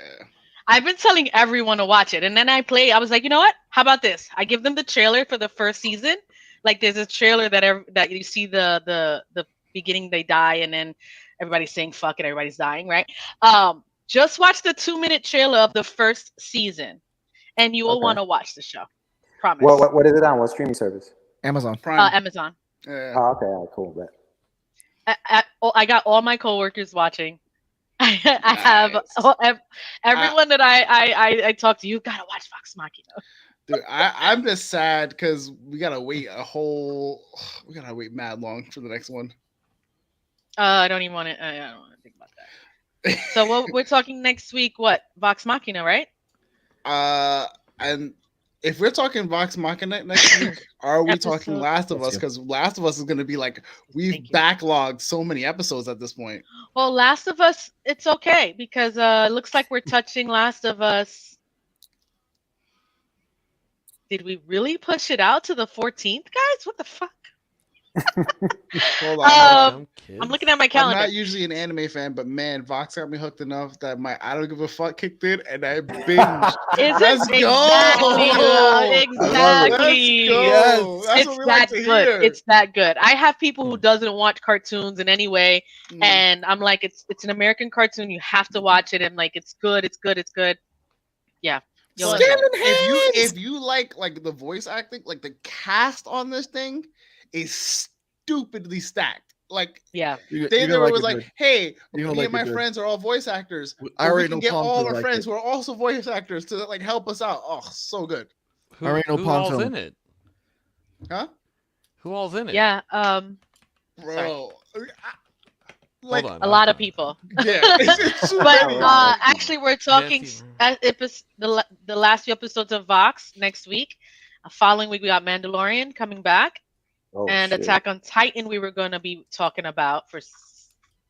I've been telling everyone to watch it, and then I was like, you know what? How about this? I give them the trailer for the first season. Like, there's a trailer that you see the beginning, they die, and then everybody's saying fuck and everybody's dying, right? Just watch the 2-minute trailer of the first season, and you will want to watch the show. Promise. What is it on? What streaming service? Amazon Prime. Amazon. Yeah. Oh, okay. All right, cool. I got all my coworkers watching. I have everyone that I talk to. You gotta watch Vox Machina. Dude, I'm just sad because we gotta wait mad long for the next one. I don't want to think about that. So what we're talking next week? What, Vox Machina, right? And if we're talking Vox Machina next week, are we talking Last of Us? Because Last of Us is going to be like, we've backlogged so many episodes at this point. Well, Last of Us, it's okay, because it looks like we're touching Last of Us. Did we really push it out to the 14th, guys? What the fuck? Hold on. I'm looking at my calendar. I'm not usually an anime fan, but man, Vox got me hooked enough that my I don't give a fuck kicked in, and I binged. Let's go! Exactly. Yes. That's It's what we that like to good. hear. It's that good. I have people who doesn't watch cartoons in any way, and I'm like, it's an American cartoon. You have to watch it, and like, it's good. Yeah. So if you like the voice acting, like the cast on this thing is stupidly stacked. Like, Yeah. they gonna was it like, good. hey, You're me gonna and my like it good. friends are all voice actors. I But we already can know get Pong all will our like friends it. who are also voice actors to like help us out. Oh, so good. Who, I already know who Pong all's Film. in it? Huh? Who all's in it? Yeah. Bro. Hold Like, on. A lot of people. yeah. It's too But many. actually, we're talking the last few episodes of Vox next week. Following week, we got Mandalorian coming back, and shit. Attack on Titan. We were going to be talking about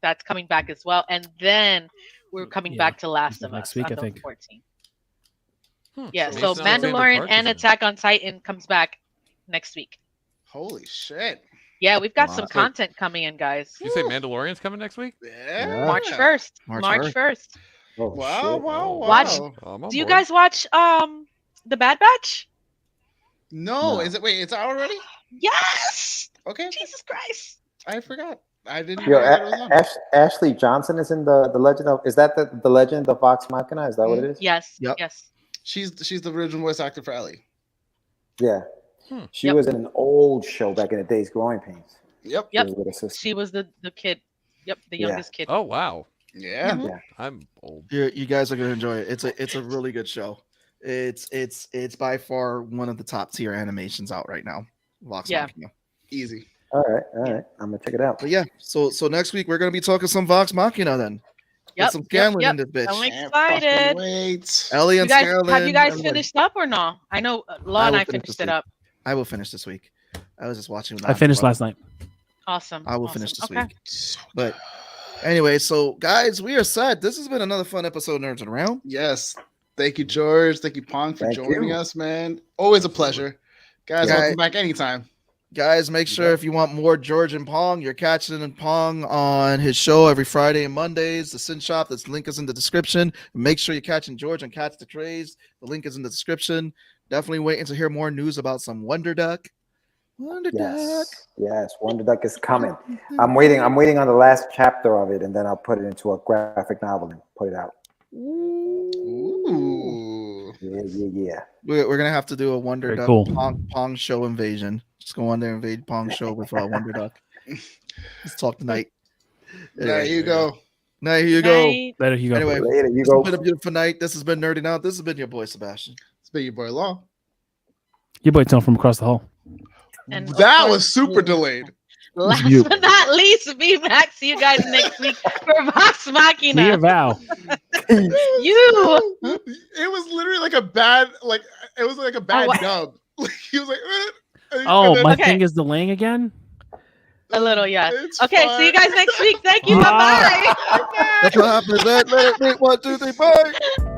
that's coming back as well, and then we're coming back to Last of next Us week, on I the think. 14th. Yeah, so Mason Alexander Mandalorian Park and is in it. Attack on Titan comes back next week. Holy shit. Yeah, we've got Wow. some content coming in, guys. Did you say Mandalorian's coming next week? Yeah. March 1st. March March 1st. Oh, Wow, shit. wow, wow. Watch- I'm on Do you board. guys watch The Bad Batch? No, No. is it? Wait, it's out already? Yes. Okay, Jesus Christ. I forgot. I didn't Yo, know that it was on. Ashley Johnson is in the Legend of. Is that the Legend of Vox Machina? Is that what it is? Yes. Yep. Yes. She's the original voice actor for Ellie. Yeah. She Yep. was in an old show back in the days, Growing Pains. Yep. She Yep. was with her sister. She was the kid. Yep, the Yeah. youngest kid. Oh wow, Yeah. Mhm. Yeah. I'm old. You guys are gonna enjoy it. It's a really good show. It's by far one of the top tier animations out right now. Vox Yeah. Machina. Easy. All right. I'm gonna check it out. But yeah, so next week we're gonna be talking some Vox Machina then. Yep. Get some Scanlan yep. in this bitch. I'm Can't excited. fucking wait. Ellie You and guys, Scanlan. have you guys everybody. finished up or no? I know Law I and will I finish finished this it up. I will finish this week. I was just watching. I finished last night. Awesome. I will awesome. finish this Okay. week. But anyway, so guys, we are set. This has been another fun episode of Nerds and Around. Yes. Thank you, George. Thank you, Pong, for Thank joining you. us, man. Always a pleasure. Guys, Yeah. welcome back anytime. Guys, make sure if you want more George and Pong, you're catching Pong on his show every Friday and Mondays. The Sin Shop, this link is in the description. Make sure you're catching George on Catch the Craze. The link is in the description. Definitely waiting to hear more news about some Wonder Duck. Wonder Duck. Yes. Wonder Duck is coming. I'm waiting on the last chapter of it, and then I'll put it into a graphic novel and put it out. Ooh. Yeah. We're gonna have to do a Wonder Very Duck cool. Pong show invasion. Just go on there, invade Pong show with Wonder Duck. Let's talk tonight. There you go. Now here you go. Night. Better you go. Anyway, Later, you this go. has been a beautiful night. This has been Nerding Out. This has been your boy Sebastian. It's been your boy Law. Your boy Tom from across the hall. And of That course, was super delayed. Last you. but not least, Vmac. See you guys next week for Vox Clear Machina. vow. You. It was literally like a bad, wow. dub. Like, he was like, Oh, and then- my Okay. thing is delaying again. A little, yeah. It's Okay, fine. see you guys next week. Thank you. Bye. Bye-bye. That's what happens. Wait, 1, 2, 3, bye.